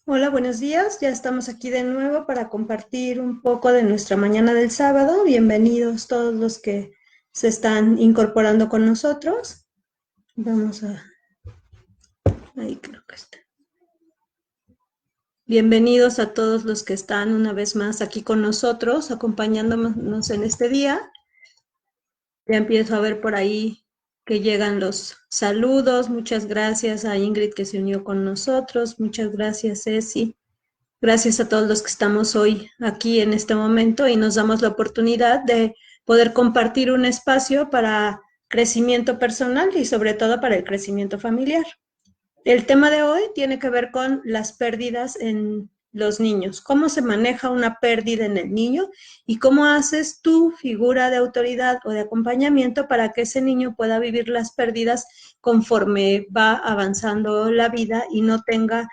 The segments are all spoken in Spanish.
Hola, buenos días. Ya estamos aquí de nuevo para compartir un poco de nuestra mañana del sábado. Bienvenidos todos los que se están incorporando con nosotros. Vamos a... Ahí creo que está. Bienvenidos a todos los que están una vez más aquí con nosotros, acompañándonos en este día. Ya empiezo a ver por ahí que llegan los saludos. Muchas gracias a Ingrid que se unió con nosotros. Muchas gracias, Ceci. Gracias a todos los que estamos hoy aquí en este momento y nos damos la oportunidad de poder compartir un espacio para crecimiento personal y sobre todo para el crecimiento familiar. El tema de hoy tiene que ver con las pérdidas en los niños, cómo se maneja una pérdida en el niño y cómo haces tu figura de autoridad o de acompañamiento para que ese niño pueda vivir las pérdidas conforme va avanzando la vida y no tenga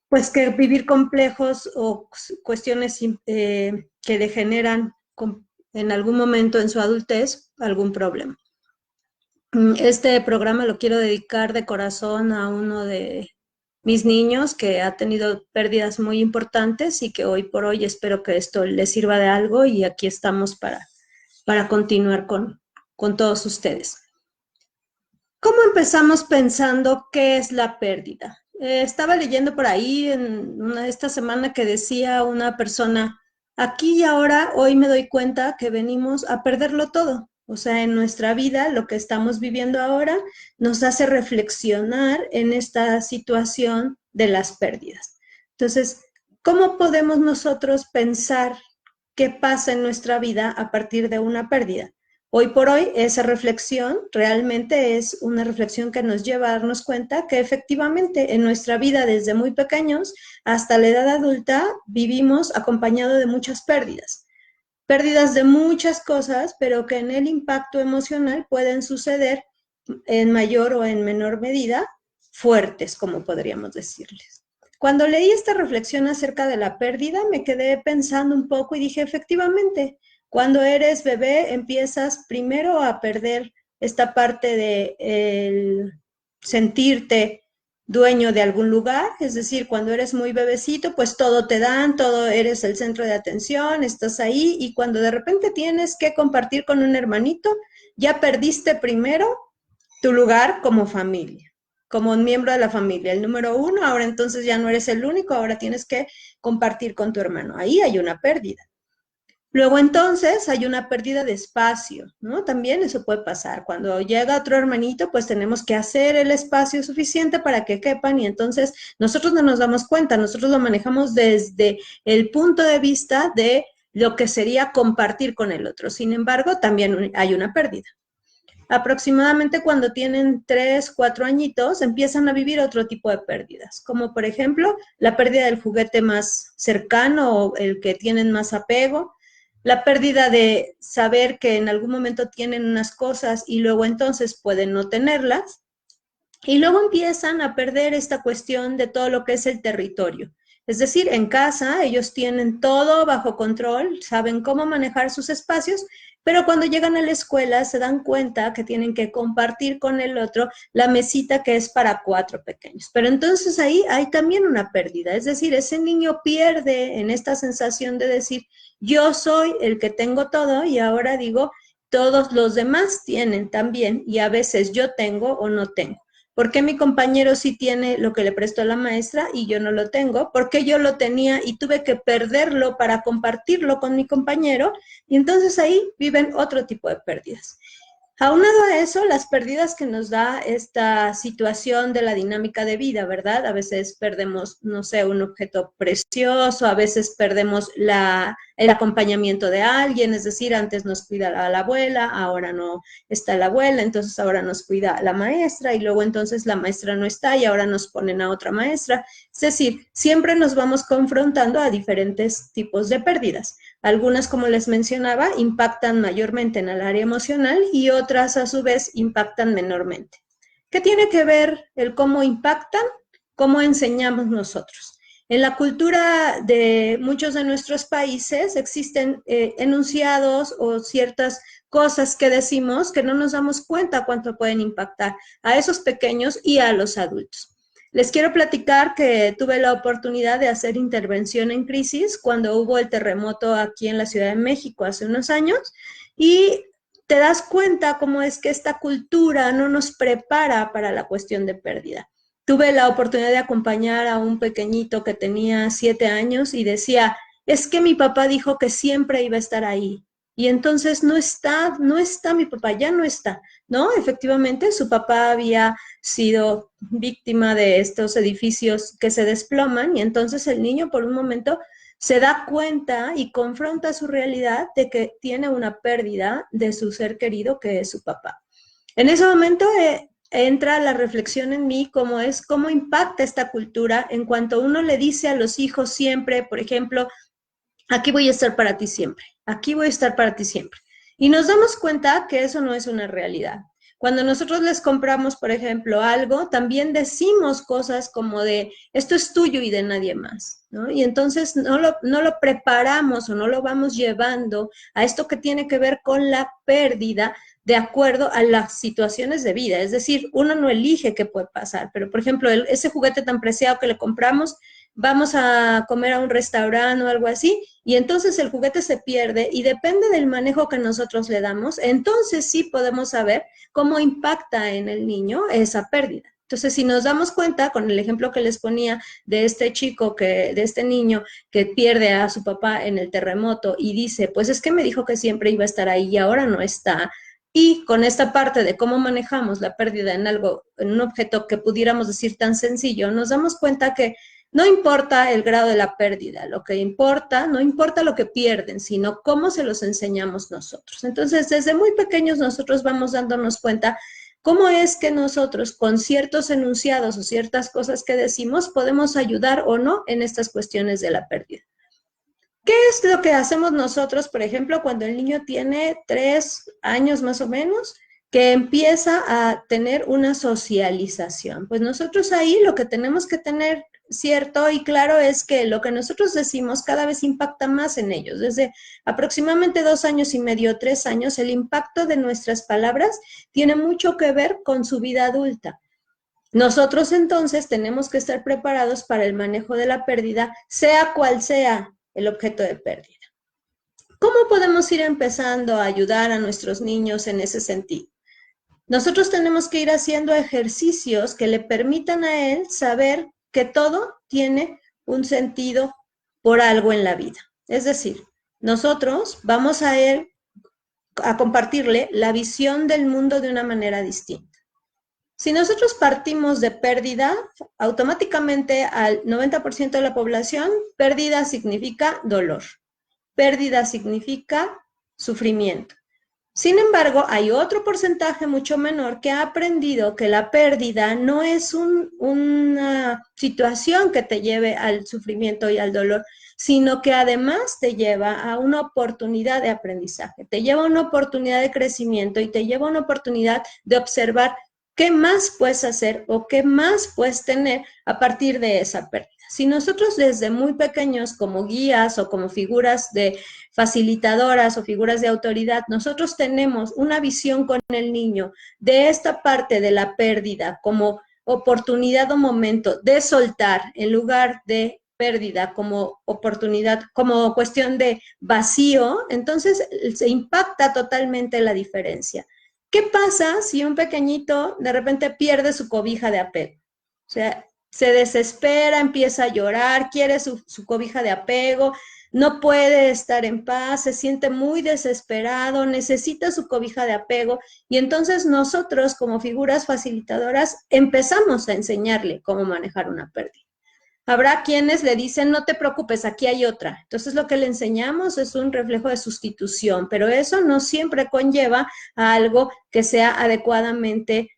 pues que vivir complejos o cuestiones que le generan en algún momento en su adultez algún problema. Este programa lo quiero dedicar de corazón a uno de mis niños que ha tenido pérdidas muy importantes y que hoy por hoy espero que esto le sirva de algo y aquí estamos para continuar con todos ustedes. ¿Cómo empezamos pensando qué es la pérdida? Estaba leyendo por ahí esta semana que decía una persona, aquí y ahora, hoy me doy cuenta que venimos a perderlo todo. O sea, en nuestra vida, lo que estamos viviendo ahora nos hace reflexionar en esta situación de las pérdidas. Entonces, ¿cómo podemos nosotros pensar qué pasa en nuestra vida a partir de una pérdida? Hoy por hoy, esa reflexión realmente es una reflexión que nos lleva a darnos cuenta que efectivamente en nuestra vida desde muy pequeños hasta la edad adulta vivimos acompañado de muchas pérdidas. Pérdidas de muchas cosas, pero que en el impacto emocional pueden suceder en mayor o en menor medida fuertes, como podríamos decirles. Cuando leí esta reflexión acerca de la pérdida, me quedé pensando un poco y dije, efectivamente, cuando eres bebé empiezas primero a perder esta parte de el sentirte dueño de algún lugar, es decir, cuando eres muy bebecito, pues todo te dan, todo eres el centro de atención, estás ahí y cuando de repente tienes que compartir con un hermanito, ya perdiste primero tu lugar como familia, como un miembro de la familia, el número uno, ahora entonces ya no eres el único, ahora tienes que compartir con tu hermano. Ahí hay una pérdida. Luego entonces hay una pérdida de espacio, ¿no? También eso puede pasar. Cuando llega otro hermanito, pues tenemos que hacer el espacio suficiente para que quepan y entonces nosotros no nos damos cuenta, nosotros lo manejamos desde el punto de vista de lo que sería compartir con el otro. Sin embargo, también hay una pérdida. Aproximadamente cuando tienen 3, 4 añitos, empiezan a vivir otro tipo de pérdidas, como por ejemplo la pérdida del juguete más cercano o el que tienen más apego, la pérdida de saber que en algún momento tienen unas cosas y luego entonces pueden no tenerlas, y luego empiezan a perder esta cuestión de todo lo que es el territorio. Es decir, en casa ellos tienen todo bajo control, saben cómo manejar sus espacios, pero cuando llegan a la escuela se dan cuenta que tienen que compartir con el otro la mesita que es para 4 pequeños. Pero entonces ahí hay también una pérdida, es decir, ese niño pierde en esta sensación de decir, yo soy el que tengo todo y ahora digo, todos los demás tienen también y a veces yo tengo o no tengo. ¿Por qué mi compañero sí tiene lo que le prestó la maestra y yo no lo tengo? ¿Por qué yo lo tenía y tuve que perderlo para compartirlo con mi compañero? Y entonces ahí viven otro tipo de pérdidas. Aunado a eso, las pérdidas que nos da esta situación de la dinámica de vida, ¿verdad? A veces perdemos, no sé, un objeto precioso, a veces perdemos el acompañamiento de alguien, es decir, antes nos cuida la abuela, ahora no está la abuela, entonces ahora nos cuida la maestra y luego entonces la maestra no está y ahora nos ponen a otra maestra. Es decir, siempre nos vamos confrontando a diferentes tipos de pérdidas. Algunas, como les mencionaba, impactan mayormente en el área emocional y otras, a su vez, impactan menormente. ¿Qué tiene que ver el cómo impactan? ¿Cómo enseñamos nosotros? En la cultura de muchos de nuestros países existen enunciados o ciertas cosas que decimos que no nos damos cuenta cuánto pueden impactar a esos pequeños y a los adultos. Les quiero platicar que tuve la oportunidad de hacer intervención en crisis cuando hubo el terremoto aquí en la Ciudad de México hace unos años, y te das cuenta cómo es que esta cultura no nos prepara para la cuestión de pérdida. Tuve la oportunidad de acompañar a un pequeñito que tenía 7 años y decía, es que mi papá dijo que siempre iba a estar ahí. Y entonces no está mi papá, ya no está, ¿no? Efectivamente, su papá había sido víctima de estos edificios que se desploman, y entonces el niño por un momento se da cuenta y confronta su realidad de que tiene una pérdida de su ser querido, que es su papá. En ese momento entra la reflexión en mí, cómo impacta esta cultura en cuanto uno le dice a los hijos siempre, por ejemplo, aquí voy a estar para ti siempre, aquí voy a estar para ti siempre. Y nos damos cuenta que eso no es una realidad. Cuando nosotros les compramos, por ejemplo, algo, también decimos cosas como de, esto es tuyo y de nadie más, ¿no? Y entonces no lo preparamos o no lo vamos llevando a esto que tiene que ver con la pérdida de acuerdo a las situaciones de vida. Es decir, uno no elige qué puede pasar, pero por ejemplo, ese juguete tan preciado que le compramos, vamos a comer a un restaurante o algo así, y entonces el juguete se pierde, y depende del manejo que nosotros le damos, entonces sí podemos saber cómo impacta en el niño esa pérdida. Entonces, si nos damos cuenta, con el ejemplo que les ponía de este chico, de este niño que pierde a su papá en el terremoto y dice, pues es que me dijo que siempre iba a estar ahí y ahora no está, y con esta parte de cómo manejamos la pérdida en algo, en un objeto que pudiéramos decir tan sencillo, nos damos cuenta que no importa el grado de la pérdida, lo que importa, no importa lo que pierden, sino cómo se los enseñamos nosotros. Entonces, desde muy pequeños nosotros vamos dándonos cuenta cómo es que nosotros, con ciertos enunciados o ciertas cosas que decimos, podemos ayudar o no en estas cuestiones de la pérdida. ¿Qué es lo que hacemos nosotros, por ejemplo, cuando el niño tiene 3 años más o menos, que empieza a tener una socialización? Pues nosotros ahí lo que tenemos que tener cierto y claro es que lo que nosotros decimos cada vez impacta más en ellos. Desde aproximadamente 2 años y medio, 3 años, el impacto de nuestras palabras tiene mucho que ver con su vida adulta. Nosotros entonces tenemos que estar preparados para el manejo de la pérdida, sea cual sea el objeto de pérdida. ¿Cómo podemos ir empezando a ayudar a nuestros niños en ese sentido? Nosotros tenemos que ir haciendo ejercicios que le permitan a él saber que todo tiene un sentido por algo en la vida. Es decir, nosotros vamos a él a compartirle la visión del mundo de una manera distinta. Si nosotros partimos de pérdida, automáticamente al 90% de la población, pérdida significa dolor. Pérdida significa sufrimiento. Sin embargo, hay otro porcentaje mucho menor que ha aprendido que la pérdida no es una situación que te lleve al sufrimiento y al dolor, sino que además te lleva a una oportunidad de aprendizaje, te lleva a una oportunidad de crecimiento y te lleva a una oportunidad de observar qué más puedes hacer o qué más puedes tener a partir de esa pérdida. Si nosotros desde muy pequeños, como guías o como figuras de facilitadoras o figuras de autoridad, nosotros tenemos una visión con el niño de esta parte de la pérdida como oportunidad o momento de soltar en lugar de pérdida como oportunidad, como cuestión de vacío, entonces se impacta totalmente la diferencia. ¿Qué pasa si un pequeñito de repente pierde su cobija de apego? O sea, se desespera, empieza a llorar, quiere su cobija de apego, no puede estar en paz, se siente muy desesperado, necesita su cobija de apego, y entonces nosotros como figuras facilitadoras empezamos a enseñarle cómo manejar una pérdida. Habrá quienes le dicen, no te preocupes, aquí hay otra. Entonces lo que le enseñamos es un reflejo de sustitución, pero eso no siempre conlleva a algo que sea adecuadamente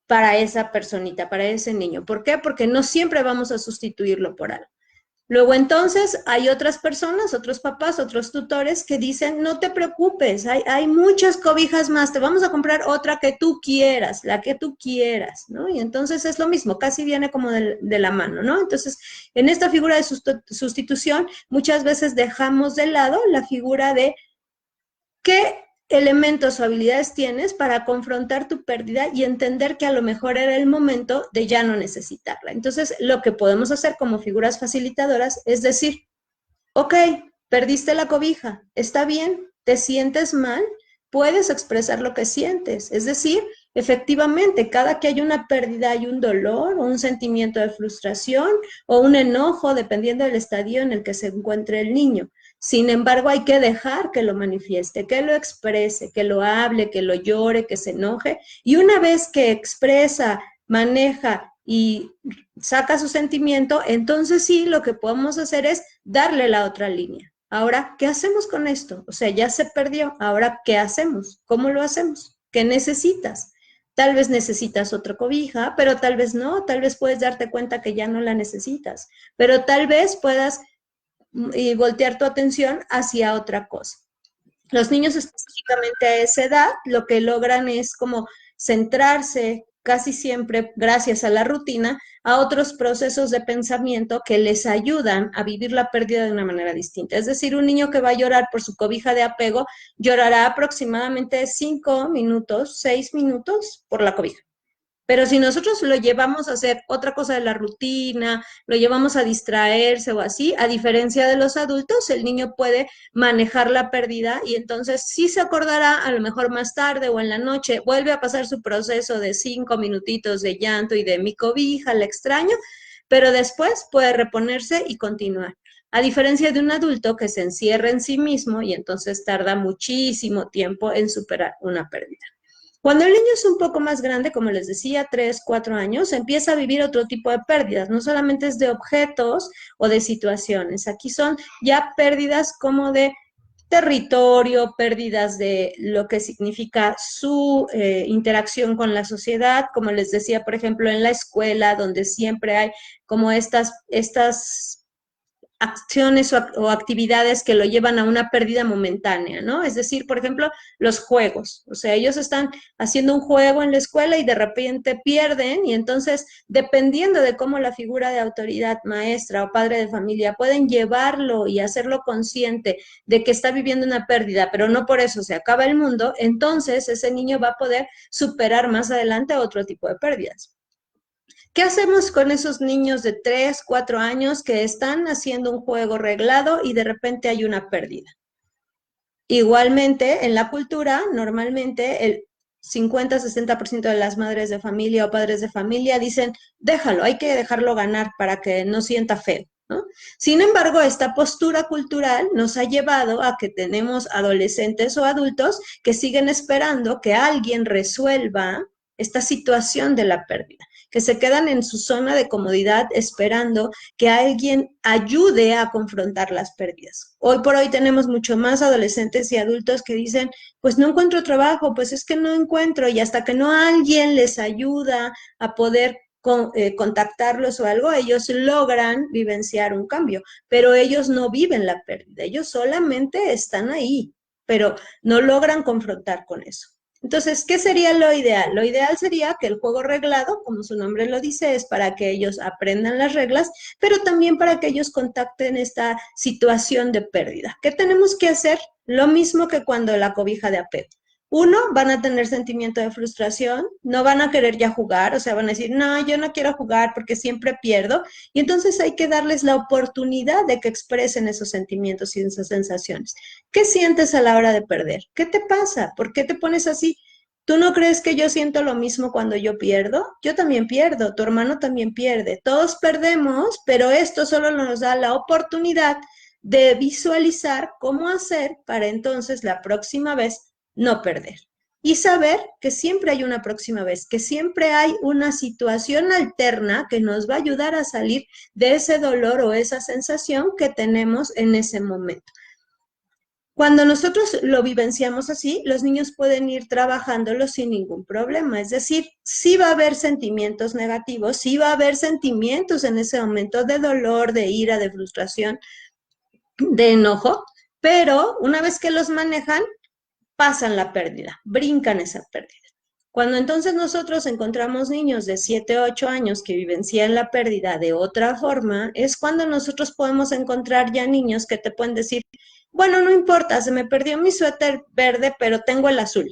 para esa personita, para ese niño. ¿Por qué? Porque no siempre vamos a sustituirlo por algo. Luego entonces hay otras personas, otros papás, otros tutores que dicen, no te preocupes, hay muchas cobijas más, te vamos a comprar otra que tú quieras, la que tú quieras, ¿no? Y entonces es lo mismo, casi viene como de la mano, ¿no? Entonces, en esta figura de sustitución, muchas veces dejamos de lado la figura de qué elementos o habilidades tienes para confrontar tu pérdida y entender que a lo mejor era el momento de ya no necesitarla. Entonces, lo que podemos hacer como figuras facilitadoras es decir, ok, perdiste la cobija, está bien, te sientes mal, puedes expresar lo que sientes. Es decir, efectivamente, cada que hay una pérdida hay un dolor o un sentimiento de frustración o un enojo, dependiendo del estadio en el que se encuentre el niño. Sin embargo, hay que dejar que lo manifieste, que lo exprese, que lo hable, que lo llore, que se enoje. Y una vez que expresa, maneja y saca su sentimiento, entonces sí, lo que podemos hacer es darle la otra línea. Ahora, ¿qué hacemos con esto? O sea, ya se perdió. Ahora, ¿qué hacemos? ¿Cómo lo hacemos? ¿Qué necesitas? Tal vez necesitas otra cobija, pero tal vez no. Tal vez puedes darte cuenta que ya no la necesitas, pero tal vez puedas voltear tu atención hacia otra cosa. Los niños específicamente a esa edad lo que logran es como centrarse casi siempre, gracias a la rutina, a otros procesos de pensamiento que les ayudan a vivir la pérdida de una manera distinta. Es decir, un niño que va a llorar por su cobija de apego llorará aproximadamente 5 minutos, 6 minutos por la cobija. Pero si nosotros lo llevamos a hacer otra cosa de la rutina, lo llevamos a distraerse o así, a diferencia de los adultos, el niño puede manejar la pérdida y entonces sí se acordará a lo mejor más tarde o en la noche, vuelve a pasar su proceso de 5 minutitos de llanto y de mi cobija, la extraño, pero después puede reponerse y continuar. A diferencia de un adulto que se encierra en sí mismo y entonces tarda muchísimo tiempo en superar una pérdida. Cuando el niño es un poco más grande, como les decía, 3, 4 años, empieza a vivir otro tipo de pérdidas. No solamente es de objetos o de situaciones. Aquí son ya pérdidas como de territorio, pérdidas de lo que significa su interacción con la sociedad, como les decía, por ejemplo, en la escuela, donde siempre hay como estas acciones o actividades que lo llevan a una pérdida momentánea, ¿no? Es decir, por ejemplo, los juegos. O sea, ellos están haciendo un juego en la escuela y de repente pierden y entonces, dependiendo de cómo la figura de autoridad, maestra o padre de familia pueden llevarlo y hacerlo consciente de que está viviendo una pérdida, pero no por eso se acaba el mundo, entonces ese niño va a poder superar más adelante otro tipo de pérdidas. ¿Qué hacemos con esos niños de 3, 4 años que están haciendo un juego reglado y de repente hay una pérdida? Igualmente, en la cultura, normalmente el 50-60% de las madres de familia o padres de familia dicen, déjalo, hay que dejarlo ganar para que no sienta feo, ¿no? Sin embargo, esta postura cultural nos ha llevado a que tenemos adolescentes o adultos que siguen esperando que alguien resuelva esta situación de la pérdida, que se quedan en su zona de comodidad esperando que alguien ayude a confrontar las pérdidas. Hoy por hoy tenemos mucho más adolescentes y adultos que dicen, pues no encuentro trabajo, pues es que no encuentro, y hasta que no alguien les ayuda a poder contactarlos o algo, ellos logran vivenciar un cambio, pero ellos no viven la pérdida, ellos solamente están ahí, pero no logran confrontar con eso. Entonces, ¿qué sería lo ideal? Lo ideal sería que el juego reglado, como su nombre lo dice, es para que ellos aprendan las reglas, pero también para que ellos contacten esta situación de pérdida. ¿Qué tenemos que hacer? Lo mismo que cuando la cobija de apego. Uno, van a tener sentimiento de frustración, no van a querer ya jugar, o sea, van a decir, no, yo no quiero jugar porque siempre pierdo, y entonces hay que darles la oportunidad de que expresen esos sentimientos y esas sensaciones. ¿Qué sientes a la hora de perder? ¿Qué te pasa? ¿Por qué te pones así? ¿Tú no crees que yo siento lo mismo cuando yo pierdo? Yo también pierdo, tu hermano también pierde, todos perdemos, pero esto solo nos da la oportunidad de visualizar cómo hacer para entonces la próxima vez no perder. Y saber que siempre hay una próxima vez, que siempre hay una situación alterna que nos va a ayudar a salir de ese dolor o esa sensación que tenemos en ese momento. Cuando nosotros lo vivenciamos así, los niños pueden ir trabajándolo sin ningún problema. Es decir, sí va a haber sentimientos negativos, sí va a haber sentimientos en ese momento de dolor, de ira, de frustración, de enojo, pero una vez que los manejan, pasan la pérdida, brincan esa pérdida. Cuando entonces nosotros encontramos niños de 7, 8 años que vivencian la pérdida de otra forma, es cuando nosotros podemos encontrar ya niños que te pueden decir, Bueno, no importa, se me perdió mi suéter verde, pero tengo el azul.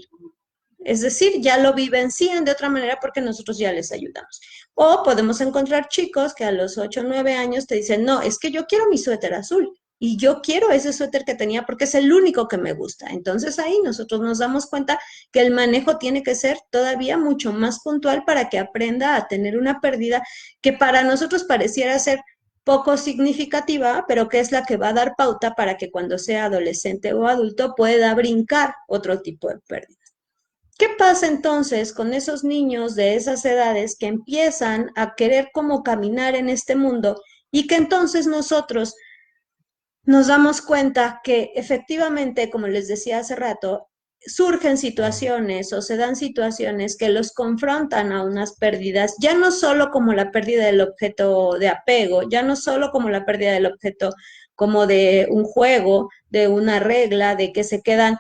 Es decir, ya lo vivencian de otra manera porque nosotros ya les ayudamos. O podemos encontrar chicos que a los 8 o 9 años te dicen, no, es que yo quiero mi suéter azul y yo quiero ese suéter que tenía porque es el único que me gusta. Entonces ahí nosotros nos damos cuenta que el manejo tiene que ser todavía mucho más puntual para que aprenda a tener una pérdida que para nosotros pareciera ser poco significativa, pero que es la que va a dar pauta para que cuando sea adolescente o adulto pueda brincar otro tipo de pérdida. ¿Qué pasa entonces con esos niños de esas edades que empiezan a querer como caminar en este mundo y que entonces nosotros nos damos cuenta que efectivamente, como les decía hace rato, surgen situaciones o se dan situaciones que los confrontan a unas pérdidas, ya no solo como la pérdida del objeto de apego, ya no solo como la pérdida del objeto como de un juego, de una regla, de que se quedan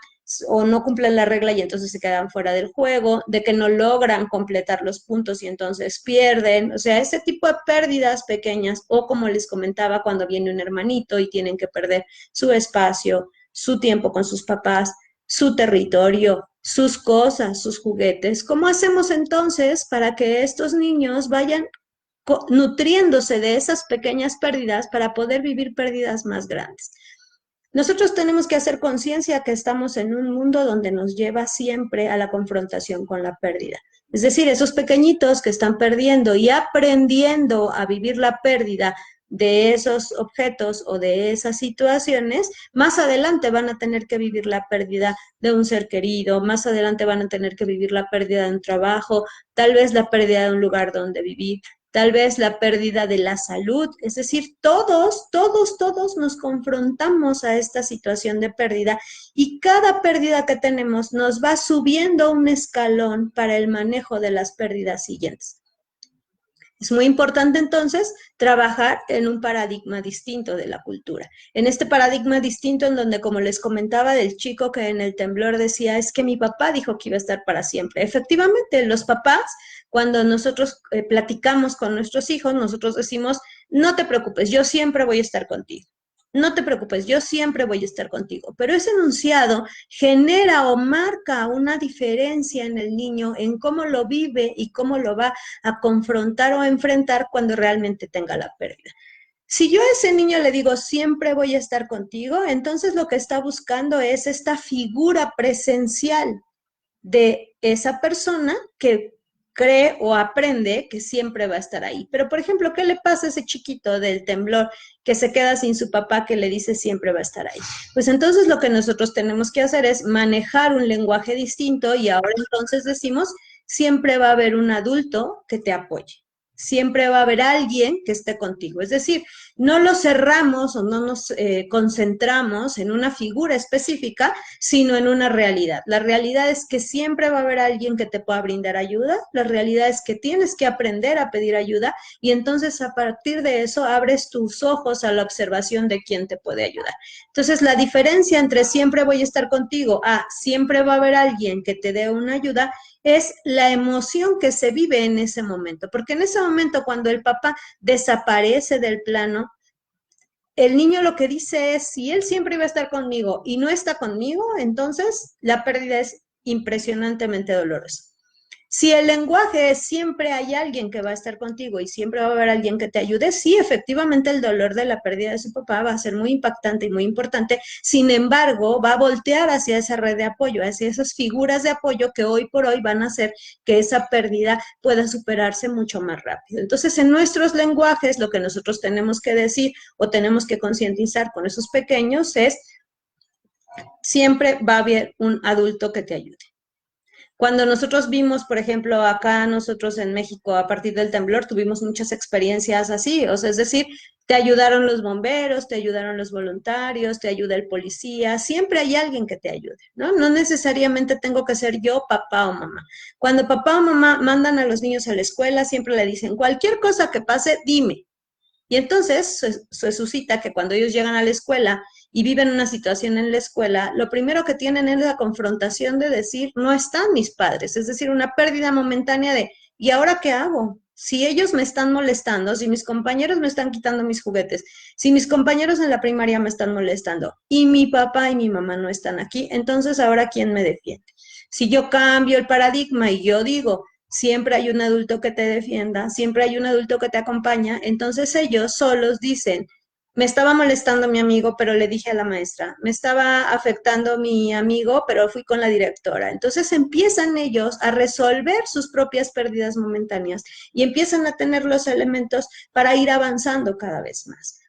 o no cumplen la regla y entonces se quedan fuera del juego, de que no logran completar los puntos y entonces pierden, o sea, ese tipo de pérdidas pequeñas, o como les comentaba, cuando viene un hermanito y tienen que perder su espacio, su tiempo con sus papás, su territorio, sus cosas, sus juguetes. ¿Cómo hacemos entonces para que estos niños vayan nutriéndose de esas pequeñas pérdidas para poder vivir pérdidas más grandes? Nosotros tenemos que hacer conciencia que estamos en un mundo donde nos lleva siempre a la confrontación con la pérdida. Es decir, esos pequeñitos que están perdiendo y aprendiendo a vivir la pérdida de esos objetos o de esas situaciones, más adelante van a tener que vivir la pérdida de un ser querido, más adelante van a tener que vivir la pérdida de un trabajo, tal vez la pérdida de un lugar donde vivir, tal vez la pérdida de la salud, es decir, todos nos confrontamos a esta situación de pérdida y cada pérdida que tenemos nos va subiendo un escalón para el manejo de las pérdidas siguientes. Es muy importante entonces trabajar en un paradigma distinto de la cultura. En este paradigma distinto en donde, como les comentaba del chico que en el temblor decía, es que mi papá dijo que iba a estar para siempre. Efectivamente, los papás, cuando nosotros platicamos con nuestros hijos, nosotros decimos, no te preocupes, yo siempre voy a estar contigo. No te preocupes, yo siempre voy a estar contigo. Pero ese enunciado genera o marca una diferencia en el niño, en cómo lo vive y cómo lo va a confrontar o a enfrentar cuando realmente tenga la pérdida. Si yo a ese niño le digo, siempre voy a estar contigo, entonces lo que está buscando es esta figura presencial de esa persona que cree o aprende que siempre va a estar ahí. Pero, por ejemplo, ¿qué le pasa a ese chiquito del temblor que se queda sin su papá que le dice siempre va a estar ahí? Pues entonces lo que nosotros tenemos que hacer es manejar un lenguaje distinto y ahora entonces decimos, siempre va a haber un adulto que te apoye. Siempre va a haber alguien que esté contigo. Es decir, no lo cerramos o no nos concentramos en una figura específica, sino en una realidad. La realidad es que siempre va a haber alguien que te pueda brindar ayuda, la realidad es que tienes que aprender a pedir ayuda y entonces a partir de eso abres tus ojos a la observación de quién te puede ayudar. Entonces la diferencia entre siempre voy a estar contigo a siempre va a haber alguien que te dé una ayuda es la emoción que se vive en ese momento, porque en ese momento cuando el papá desaparece del plano, el niño lo que dice es, si él siempre iba a estar conmigo y no está conmigo, entonces la pérdida es impresionantemente dolorosa. Si el lenguaje es siempre hay alguien que va a estar contigo y siempre va a haber alguien que te ayude, sí, efectivamente el dolor de la pérdida de su papá va a ser muy impactante y muy importante. Sin embargo, va a voltear hacia esa red de apoyo, hacia esas figuras de apoyo que hoy por hoy van a hacer que esa pérdida pueda superarse mucho más rápido. Entonces, en nuestros lenguajes, lo que nosotros tenemos que decir o tenemos que concientizar con esos pequeños es, siempre va a haber un adulto que te ayude. Cuando nosotros vimos, por ejemplo, acá nosotros en México, a partir del temblor, tuvimos muchas experiencias así, o sea, es decir, te ayudaron los bomberos, te ayudaron los voluntarios, te ayuda el policía, siempre hay alguien que te ayude, ¿no? No necesariamente tengo que ser yo, papá o mamá. Cuando papá o mamá mandan a los niños a la escuela, siempre le dicen, cualquier cosa que pase, dime. Y entonces se suscita que cuando ellos llegan a la escuela y viven una situación en la escuela, lo primero que tienen es la confrontación de decir, no están mis padres, es decir, una pérdida momentánea de, ¿y ahora qué hago? Si ellos me están molestando, si mis compañeros me están quitando mis juguetes, si mis compañeros en la primaria me están molestando y mi papá y mi mamá no están aquí, entonces ahora ¿quién me defiende? Si yo cambio el paradigma y yo digo, siempre hay un adulto que te defienda, siempre hay un adulto que te acompaña, entonces ellos solos dicen, me estaba molestando mi amigo, pero le dije a la maestra, me estaba afectando mi amigo, pero fui con la directora. Entonces empiezan ellos a resolver sus propias pérdidas momentáneas y empiezan a tener los elementos para ir avanzando cada vez más.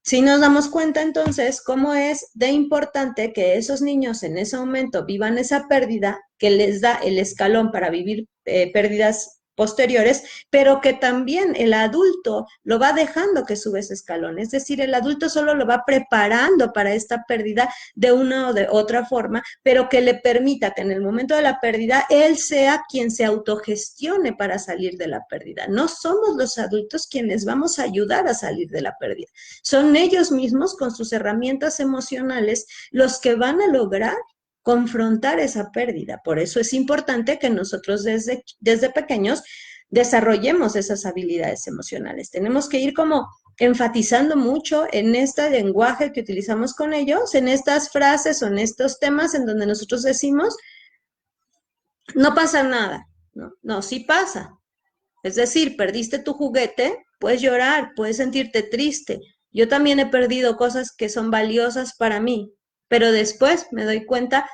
Si nos damos cuenta entonces cómo es de importante que esos niños en ese momento vivan esa pérdida que les da el escalón para vivir pérdidas posteriores, pero que también el adulto lo va dejando que sube ese escalón, es decir, el adulto solo lo va preparando para esta pérdida de una o de otra forma, pero que le permita que en el momento de la pérdida él sea quien se autogestione para salir de la pérdida. No somos los adultos quienes vamos a ayudar a salir de la pérdida, son ellos mismos con sus herramientas emocionales los que van a lograr confrontar esa pérdida. Por eso es importante que nosotros desde pequeños desarrollemos esas habilidades emocionales. Tenemos que ir como enfatizando mucho en este lenguaje que utilizamos con ellos, en estas frases o en estos temas en donde nosotros decimos, no pasa nada. No, no, sí pasa. Es decir, perdiste tu juguete, puedes llorar, puedes sentirte triste. Yo también he perdido cosas que son valiosas para mí, pero después me doy cuenta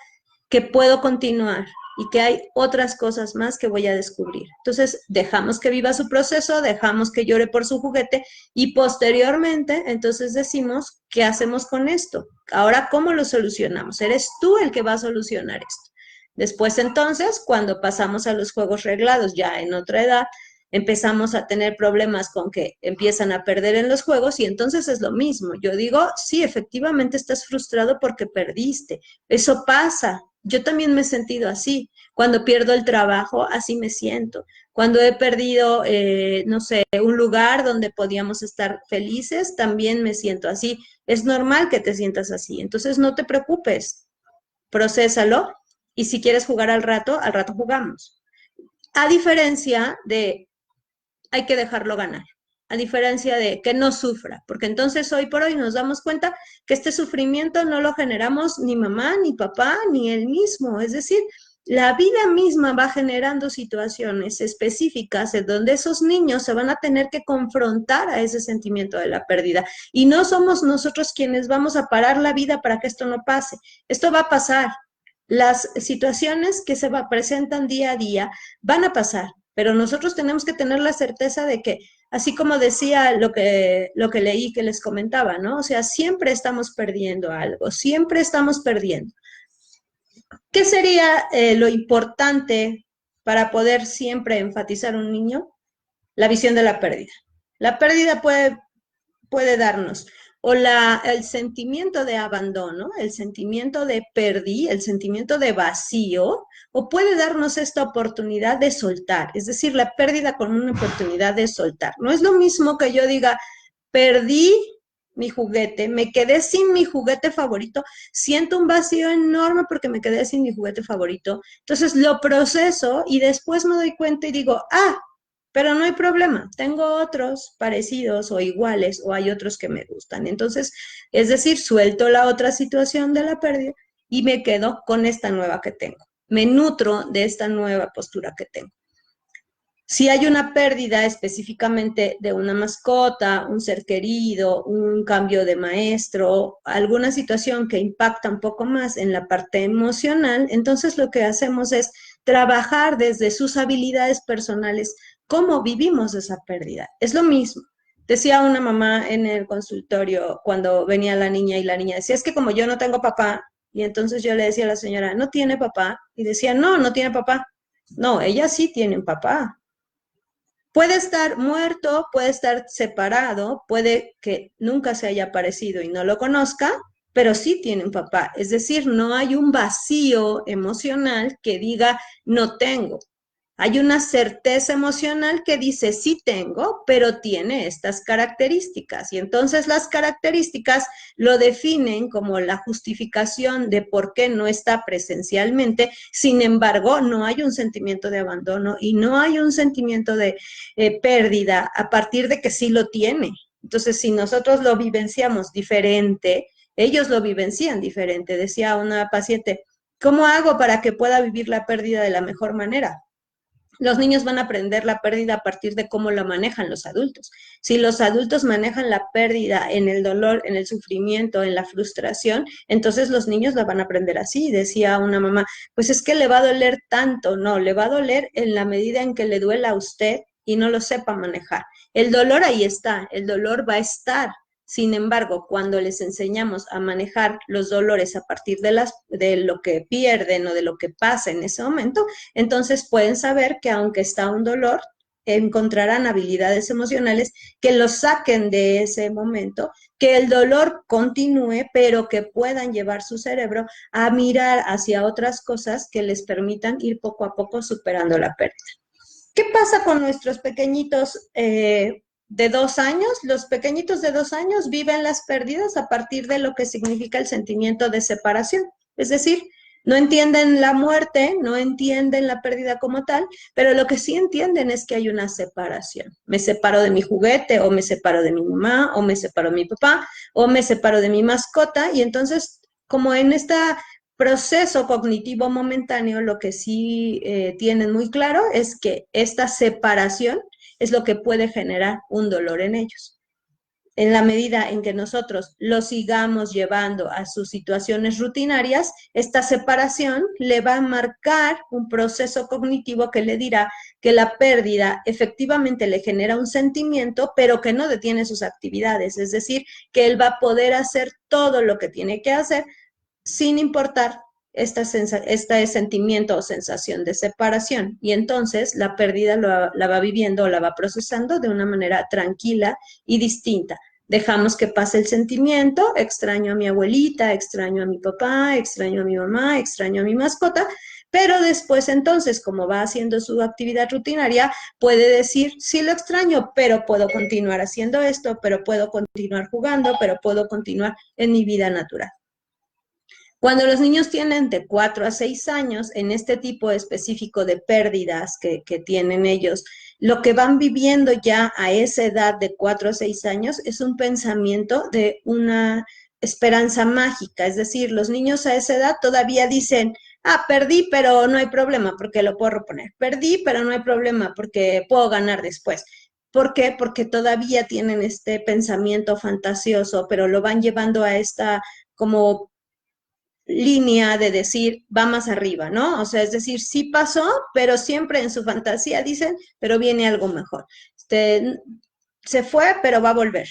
que puedo continuar y que hay otras cosas más que voy a descubrir. Entonces, dejamos que viva su proceso, dejamos que llore por su juguete y posteriormente, entonces decimos, ¿qué hacemos con esto? Ahora, ¿cómo lo solucionamos? Eres tú el que va a solucionar esto. Después, entonces, cuando pasamos a los juegos reglados ya en otra edad, empezamos a tener problemas con que empiezan a perder en los juegos y entonces es lo mismo. Yo digo, sí, efectivamente estás frustrado porque perdiste. Eso pasa. Yo también me he sentido así. Cuando pierdo el trabajo, así me siento. Cuando he perdido, no sé, un lugar donde podíamos estar felices, también me siento así. Es normal que te sientas así. Entonces no te preocupes, procésalo y si quieres jugar al rato jugamos. A diferencia de hay que dejarlo ganar, a diferencia de que no sufra, porque entonces hoy por hoy nos damos cuenta que este sufrimiento no lo generamos ni mamá, ni papá, ni él mismo, es decir, la vida misma va generando situaciones específicas en donde esos niños se van a tener que confrontar a ese sentimiento de la pérdida. Y no somos nosotros quienes vamos a parar la vida para que esto no pase. Esto va a pasar. Las situaciones que se presentan día a día van a pasar, pero nosotros tenemos que tener la certeza de que, así como decía lo que leí que les comentaba, ¿no? O sea, siempre estamos perdiendo algo, siempre estamos perdiendo. ¿Qué sería lo importante para poder siempre enfatizar un niño? La visión de la pérdida. La pérdida puede darnos o el sentimiento de abandono, el sentimiento de perdí, el sentimiento de vacío, o puede darnos esta oportunidad de soltar, es decir, la pérdida con una oportunidad de soltar. No es lo mismo que yo diga, perdí mi juguete, me quedé sin mi juguete favorito, siento un vacío enorme porque me quedé sin mi juguete favorito, entonces lo proceso y después me doy cuenta y digo, pero no hay problema, tengo otros parecidos o iguales o hay otros que me gustan. Entonces, es decir, suelto la otra situación de la pérdida y me quedo con esta nueva que tengo. Me nutro de esta nueva postura que tengo. Si hay una pérdida específicamente de una mascota, un ser querido, un cambio de maestro, alguna situación que impacta un poco más en la parte emocional, entonces lo que hacemos es trabajar desde sus habilidades personales cómo vivimos esa pérdida. Es lo mismo. Decía una mamá en el consultorio cuando venía la niña y la niña decía, es que como yo no tengo papá, y entonces yo le decía a la señora, ¿no tiene papá? Y decía, no, no tiene papá. No, ella sí tiene un papá. Puede estar muerto, puede estar separado, puede que nunca se haya aparecido y no lo conozca, pero sí tiene un papá. Es decir, no hay un vacío emocional que diga no tengo. Hay una certeza emocional que dice, sí tengo, pero tiene estas características. Y entonces las características lo definen como la justificación de por qué no está presencialmente. Sin embargo, no hay un sentimiento de abandono y no hay un sentimiento de pérdida a partir de que sí lo tiene. Entonces, si nosotros lo vivenciamos diferente, ellos lo vivencian diferente. Decía una paciente, ¿cómo hago para que pueda vivir la pérdida de la mejor manera? Los niños van a aprender la pérdida a partir de cómo la manejan los adultos. Si los adultos manejan la pérdida en el dolor, en el sufrimiento, en la frustración, entonces los niños la van a aprender así. Decía una mamá, pues es que le va a doler tanto. No, le va a doler en la medida en que le duela a usted y no lo sepa manejar. El dolor ahí está, el dolor va a estar. Sin embargo, cuando les enseñamos a manejar los dolores a partir de lo que pierden o de lo que pasa en ese momento, entonces pueden saber que aunque está un dolor, encontrarán habilidades emocionales que los saquen de ese momento, que el dolor continúe, pero que puedan llevar su cerebro a mirar hacia otras cosas que les permitan ir poco a poco superando la pérdida. ¿Qué pasa con nuestros pequeñitos de 2 años? Los pequeñitos de 2 años viven las pérdidas a partir de lo que significa el sentimiento de separación. Es decir, no entienden la muerte, no entienden la pérdida como tal, pero lo que sí entienden es que hay una separación. Me separo de mi juguete, o me separo de mi mamá, o me separo de mi papá, o me separo de mi mascota, y entonces, como en esta proceso cognitivo momentáneo, lo que sí tienen muy claro es que esta separación es lo que puede generar un dolor en ellos. En la medida en que nosotros lo sigamos llevando a sus situaciones rutinarias, esta separación le va a marcar un proceso cognitivo que le dirá que la pérdida efectivamente le genera un sentimiento, pero que no detiene sus actividades. Es decir, que él va a poder hacer todo lo que tiene que hacer sin importar este sentimiento o sensación de separación. Y entonces la pérdida la va viviendo o la va procesando de una manera tranquila y distinta. Dejamos que pase el sentimiento, extraño a mi abuelita, extraño a mi papá, extraño a mi mamá, extraño a mi mascota, pero después entonces, como va haciendo su actividad rutinaria, puede decir, sí lo extraño, pero puedo continuar haciendo esto, pero puedo continuar jugando, pero puedo continuar en mi vida natural. Cuando los niños tienen de 4 a 6 años, en este tipo específico de pérdidas que tienen ellos, lo que van viviendo ya a esa edad de 4 a 6 años es un pensamiento de una esperanza mágica. Es decir, los niños a esa edad todavía dicen, perdí, pero no hay problema porque lo puedo reponer. Perdí, pero no hay problema porque puedo ganar después. ¿Por qué? Porque todavía tienen este pensamiento fantasioso, pero lo van llevando a esta como línea de decir, va más arriba, ¿no? O sea, es decir, sí pasó, pero siempre en su fantasía dicen, pero viene algo mejor. Se fue, pero va a volver.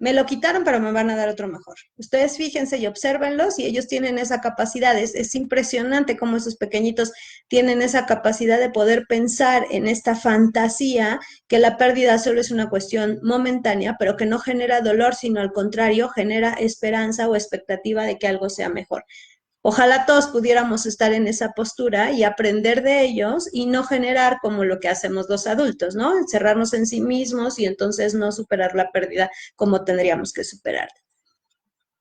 Me lo quitaron, pero me van a dar otro mejor. Ustedes fíjense y obsérvenlos y ellos tienen esa capacidad. Es impresionante cómo esos pequeñitos tienen esa capacidad de poder pensar en esta fantasía, que la pérdida solo es una cuestión momentánea, pero que no genera dolor, sino al contrario, genera esperanza o expectativa de que algo sea mejor. Ojalá todos pudiéramos estar en esa postura y aprender de ellos y no generar como lo que hacemos los adultos, ¿no? Encerrarnos en sí mismos y entonces no superar la pérdida como tendríamos que superarla.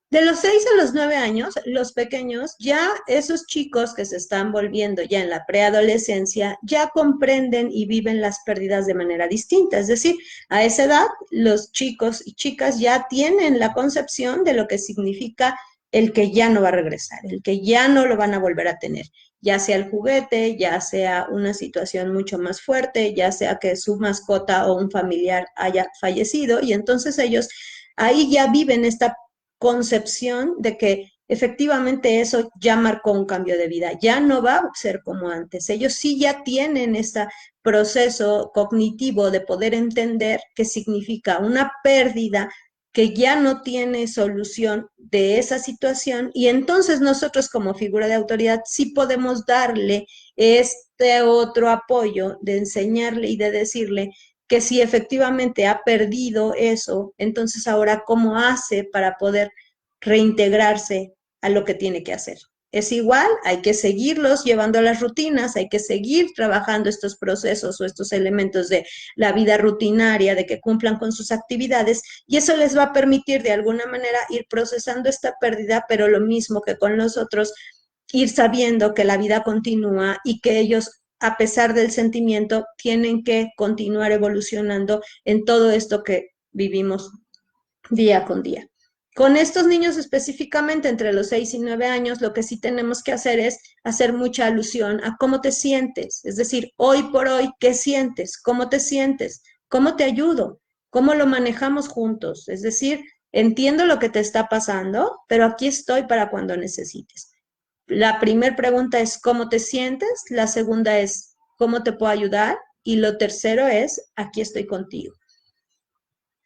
De los 6 a los 9 años, los pequeños, ya esos chicos que se están volviendo ya en la preadolescencia, ya comprenden y viven las pérdidas de manera distinta. Es decir, a esa edad, los chicos y chicas ya tienen la concepción de lo que significa el que ya no va a regresar, el que ya no lo van a volver a tener, ya sea el juguete, ya sea una situación mucho más fuerte, ya sea que su mascota o un familiar haya fallecido, y entonces ellos ahí ya viven esta concepción de que efectivamente eso ya marcó un cambio de vida, ya no va a ser como antes. Ellos sí ya tienen este proceso cognitivo de poder entender qué significa una pérdida que ya no tiene solución de esa situación, y entonces nosotros como figura de autoridad sí podemos darle este otro apoyo de enseñarle y de decirle que si efectivamente ha perdido eso, entonces ahora cómo hace para poder reintegrarse a lo que tiene que hacer. es igual, hay que seguirlos llevando las rutinas, hay que seguir trabajando estos procesos o estos elementos de la vida rutinaria, de que cumplan con sus actividades, y eso les va a permitir de alguna manera ir procesando esta pérdida, pero lo mismo que con los otros, ir sabiendo que la vida continúa y que ellos, a pesar del sentimiento, tienen que continuar evolucionando en todo esto que vivimos día con día. Con estos niños específicamente entre los 6 y 9 años, lo que sí tenemos que hacer es hacer mucha alusión a cómo te sientes, es decir, hoy por hoy, ¿qué sientes? ¿Cómo te sientes? ¿Cómo te ayudo? ¿Cómo lo manejamos juntos? Es decir, entiendo lo que te está pasando, pero aquí estoy para cuando necesites. La primera pregunta es ¿cómo te sientes? La segunda es ¿cómo te puedo ayudar? Y lo tercero es aquí estoy contigo.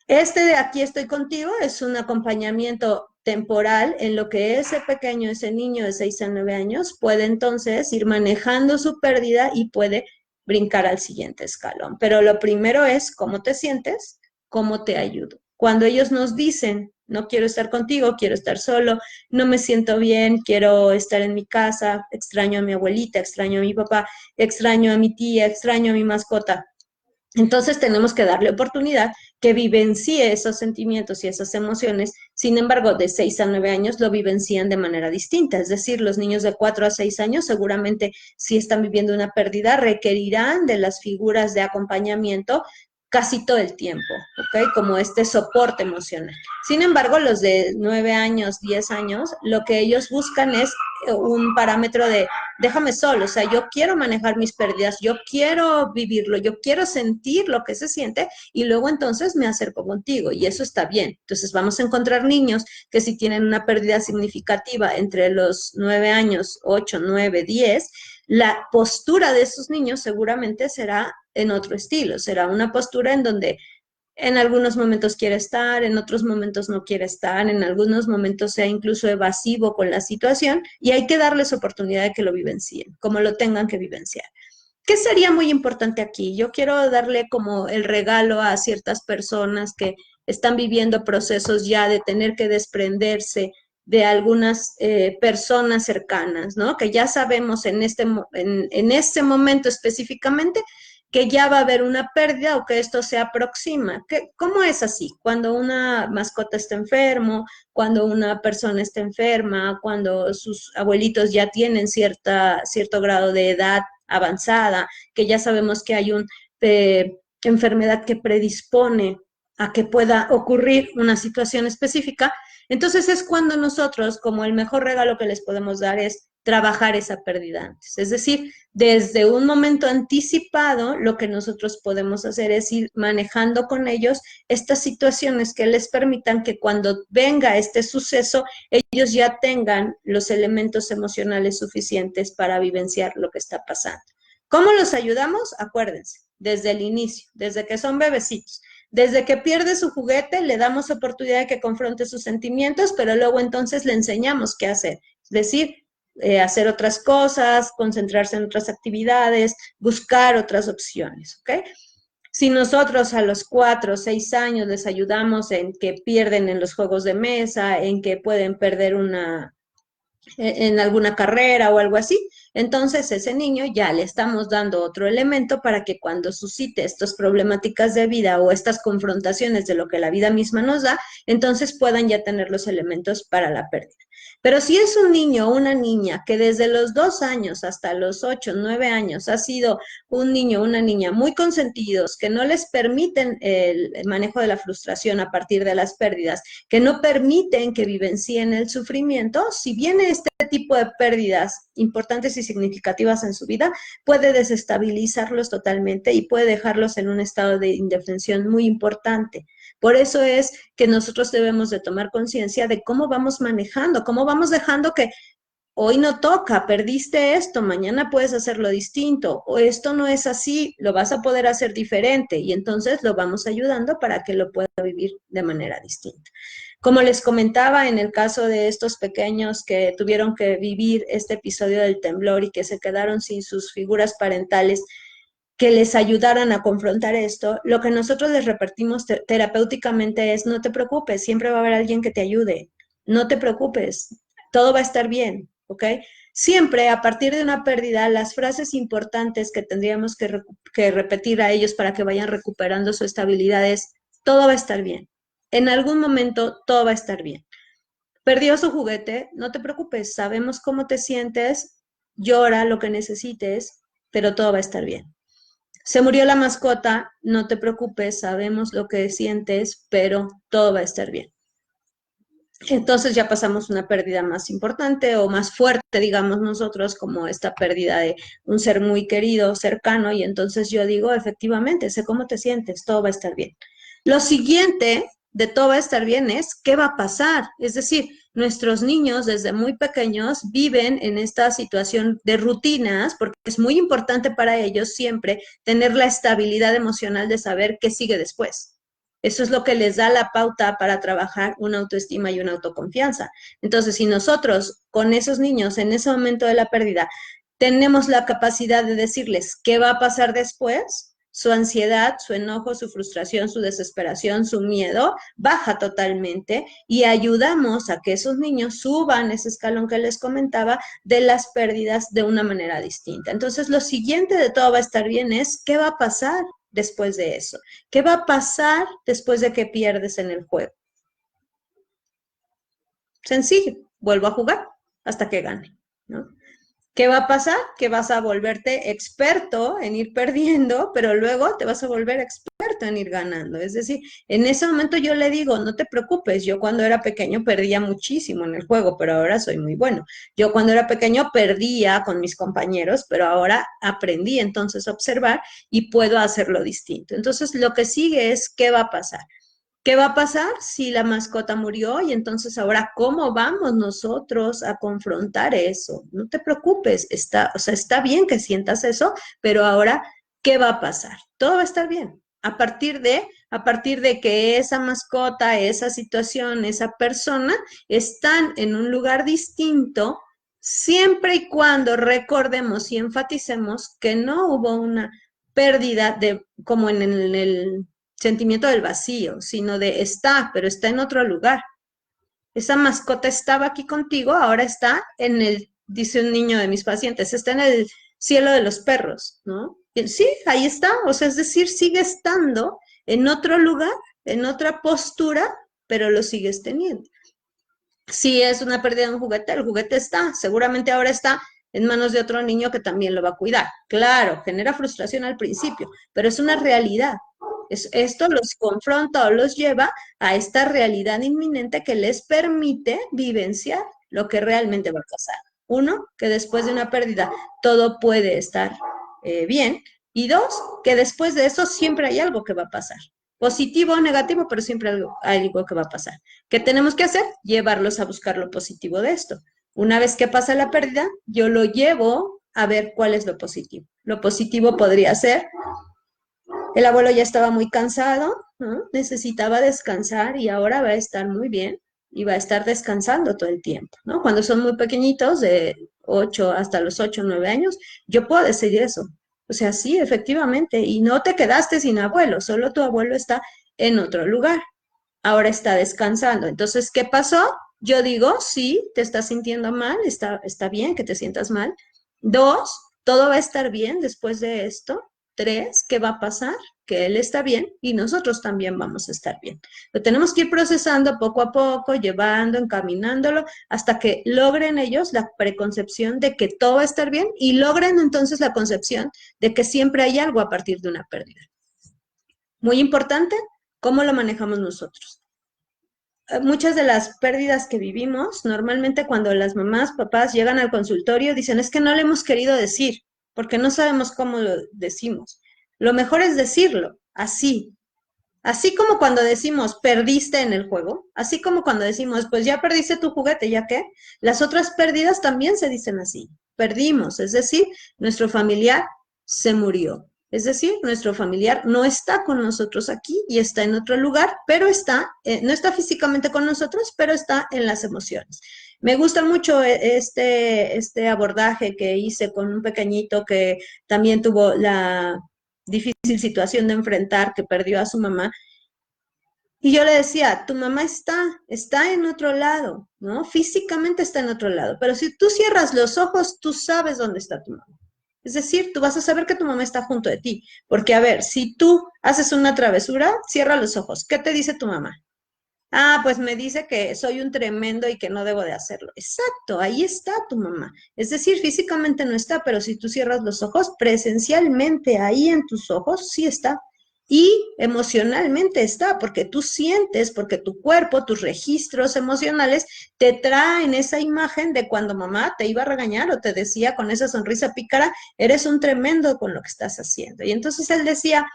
Este de aquí estoy contigo es un acompañamiento temporal en lo que ese pequeño, ese niño de 6 a 9 años puede entonces ir manejando su pérdida y puede brincar al siguiente escalón. Pero lo primero es cómo te sientes, cómo te ayudo. Cuando ellos nos dicen, no quiero estar contigo, quiero estar solo, no me siento bien, quiero estar en mi casa, extraño a mi abuelita, extraño a mi papá, extraño a mi tía, extraño a mi mascota, entonces tenemos que darle oportunidad que vivencie esos sentimientos y esas emociones. Sin embargo, de 6 a 9 años lo vivencian de manera distinta. Es decir, los niños de 4 a 6 años seguramente si están viviendo una pérdida requerirán de las figuras de acompañamiento casi todo el tiempo, ¿ok? Como este soporte emocional. Sin embargo, los de 9 años, 10 años, lo que ellos buscan es un parámetro de déjame solo, o sea, yo quiero manejar mis pérdidas, yo quiero vivirlo, yo quiero sentir lo que se siente y luego entonces me acerco contigo y eso está bien. Entonces vamos a encontrar niños que si tienen una pérdida significativa entre los 9 años, 8, 9, 10, la postura de esos niños seguramente será en otro estilo, será una postura en donde en algunos momentos quiere estar, en otros momentos no quiere estar, en algunos momentos sea incluso evasivo con la situación y hay que darles oportunidad de que lo vivencien, como lo tengan que vivenciar. ¿Qué sería muy importante aquí? Yo quiero darle como el regalo a ciertas personas que están viviendo procesos ya de tener que desprenderse de algunas personas cercanas, ¿no? Que ya sabemos en este momento específicamente que ya va a haber una pérdida o que esto se aproxima. ¿Cómo es así? Cuando una mascota está enfermo, cuando una persona está enferma, cuando sus abuelitos ya tienen cierto grado de edad avanzada, que ya sabemos que hay una enfermedad que predispone a que pueda ocurrir una situación específica, entonces es cuando nosotros, como el mejor regalo que les podemos dar es trabajar esa pérdida antes. Es decir, desde un momento anticipado, lo que nosotros podemos hacer es ir manejando con ellos estas situaciones que les permitan que cuando venga este suceso, ellos ya tengan los elementos emocionales suficientes para vivenciar lo que está pasando. ¿Cómo los ayudamos? Acuérdense, desde el inicio, desde que son bebecitos. Desde que pierde su juguete, le damos oportunidad de que confronte sus sentimientos, pero luego entonces le enseñamos qué hacer. Es decir, hacer otras cosas, concentrarse en otras actividades, buscar otras opciones, ¿ok? Si nosotros a los 4 o 6 años les ayudamos en que pierden en los juegos de mesa, en que pueden perder en alguna carrera o algo así, entonces ese niño ya le estamos dando otro elemento para que cuando suscite estas problemáticas de vida o estas confrontaciones de lo que la vida misma nos da, entonces puedan ya tener los elementos para la pérdida. Pero si es un niño o una niña que desde los 2 años hasta los 8, 9 años ha sido un niño o una niña muy consentidos, que no les permiten el manejo de la frustración a partir de las pérdidas, que no permiten que vivencien el sufrimiento, si viene este tipo de pérdidas importantes y significativas en su vida, puede desestabilizarlos totalmente y puede dejarlos en un estado de indefensión muy importante. Por eso es que nosotros debemos de tomar conciencia de cómo vamos manejando, cómo vamos dejando que hoy no toca, perdiste esto, mañana puedes hacerlo distinto, o esto no es así, lo vas a poder hacer diferente, y entonces lo vamos ayudando para que lo pueda vivir de manera distinta. Como les comentaba, en el caso de estos pequeños que tuvieron que vivir este episodio del temblor y que se quedaron sin sus figuras parentales, que les ayudaran a confrontar esto, lo que nosotros les repartimos terapéuticamente es, no te preocupes, siempre va a haber alguien que te ayude, no te preocupes, todo va a estar bien, ¿ok? Siempre a partir de una pérdida, las frases importantes que tendríamos que repetir a ellos para que vayan recuperando su estabilidad es, todo va a estar bien. En algún momento todo va a estar bien. Perdió su juguete, no te preocupes, sabemos cómo te sientes, llora lo que necesites, pero todo va a estar bien. Se murió la mascota, no te preocupes, sabemos lo que sientes, pero todo va a estar bien. Entonces ya pasamos una pérdida más importante o más fuerte, digamos nosotros, como esta pérdida de un ser muy querido, cercano, y entonces yo digo, efectivamente, sé cómo te sientes, todo va a estar bien. Lo siguiente de todo va a estar bien es, ¿qué va a pasar? Es decir, nuestros niños desde muy pequeños viven en esta situación de rutinas, porque es muy importante para ellos siempre tener la estabilidad emocional de saber qué sigue después. Eso es lo que les da la pauta para trabajar una autoestima y una autoconfianza. Entonces, si nosotros con esos niños en ese momento de la pérdida tenemos la capacidad de decirles qué va a pasar después, su ansiedad, su enojo, su frustración, su desesperación, su miedo, baja totalmente y ayudamos a que esos niños suban ese escalón que les comentaba de las pérdidas de una manera distinta. Entonces, lo siguiente de todo va a estar bien es, ¿qué va a pasar después de eso? ¿Qué va a pasar después de que pierdes en el juego? Sencillo, vuelvo a jugar hasta que gane, ¿no? ¿Qué va a pasar? Que vas a volverte experto en ir perdiendo, pero luego te vas a volver experto en ir ganando. Es decir, en ese momento yo le digo, no te preocupes, yo cuando era pequeño perdía muchísimo en el juego, pero ahora soy muy bueno. Yo cuando era pequeño perdía con mis compañeros, pero ahora aprendí entonces a observar y puedo hacerlo distinto. Entonces, lo que sigue es, ¿qué va a pasar? ¿Qué va a pasar si la mascota murió? Y entonces ahora, ¿cómo vamos nosotros a confrontar eso? No te preocupes, o sea, está bien que sientas eso, pero ahora, ¿qué va a pasar? Todo va a estar bien. A partir de que esa mascota, esa situación, esa persona están en un lugar distinto, siempre y cuando recordemos y enfaticemos que no hubo una pérdida de, como en el sentimiento del vacío, sino de está, pero está en otro lugar. Esa mascota estaba aquí contigo, ahora está en dice un niño de mis pacientes, está en el cielo de los perros, ¿no? Y sí, ahí está, o sea, es decir, sigue estando en otro lugar, en otra postura, pero lo sigues teniendo. Si es una pérdida de un juguete, el juguete está, seguramente ahora está en manos de otro niño que también lo va a cuidar. Claro, genera frustración al principio, pero es una realidad. Esto los confronta o los lleva a esta realidad inminente que les permite vivenciar lo que realmente va a pasar. Uno, que después de una pérdida todo puede estar bien. Y dos, que después de eso siempre hay algo que va a pasar. Positivo o negativo, pero siempre hay algo que va a pasar. ¿Qué tenemos que hacer? Llevarlos a buscar lo positivo de esto. Una vez que pasa la pérdida, yo lo llevo a ver cuál es lo positivo. Lo positivo podría ser, el abuelo ya estaba muy cansado, ¿no? Necesitaba descansar y ahora va a estar muy bien y va a estar descansando todo el tiempo, ¿no? Cuando son muy pequeñitos, de 8 hasta los 8 o 9 años, yo puedo decir eso. O sea, sí, efectivamente, y no te quedaste sin abuelo, solo tu abuelo está en otro lugar, ahora está descansando. Entonces, ¿qué pasó? Yo digo, sí, te estás sintiendo mal, está bien que te sientas mal. Dos, todo va a estar bien después de esto. Tres, ¿qué va a pasar? Que él está bien y nosotros también vamos a estar bien. Lo tenemos que ir procesando poco a poco, llevando, encaminándolo, hasta que logren ellos la preconcepción de que todo va a estar bien y logren entonces la concepción de que siempre hay algo a partir de una pérdida. Muy importante, ¿cómo lo manejamos nosotros? Muchas de las pérdidas que vivimos, normalmente cuando las mamás, papás llegan al consultorio, dicen, es que no le hemos querido decir, porque no sabemos cómo lo decimos. Lo mejor es decirlo, así. Así como cuando decimos, perdiste en el juego, así como cuando decimos, pues ya perdiste tu juguete, ¿ya qué? Las otras pérdidas también se dicen así. Perdimos, es decir, nuestro familiar se murió. Es decir, nuestro familiar no está con nosotros aquí y está en otro lugar, pero no está físicamente con nosotros, pero está en las emociones. Me gusta mucho este abordaje que hice con un pequeñito que también tuvo la difícil situación de enfrentar, que perdió a su mamá. Y yo le decía, tu mamá está en otro lado, ¿no? Físicamente está en otro lado, pero si tú cierras los ojos, tú sabes dónde está tu mamá. Es decir, tú vas a saber que tu mamá está junto de ti, porque a ver, si tú haces una travesura, cierra los ojos. ¿Qué te dice tu mamá? Ah, pues me dice que soy un tremendo y que no debo de hacerlo. Exacto, ahí está tu mamá. Es decir, físicamente no está, pero si tú cierras los ojos, presencialmente ahí en tus ojos sí está. Y emocionalmente está, porque tú sientes, porque tu cuerpo, tus registros emocionales te traen esa imagen de cuando mamá te iba a regañar o te decía con esa sonrisa pícara, eres un tremendo con lo que estás haciendo. Y entonces él decía,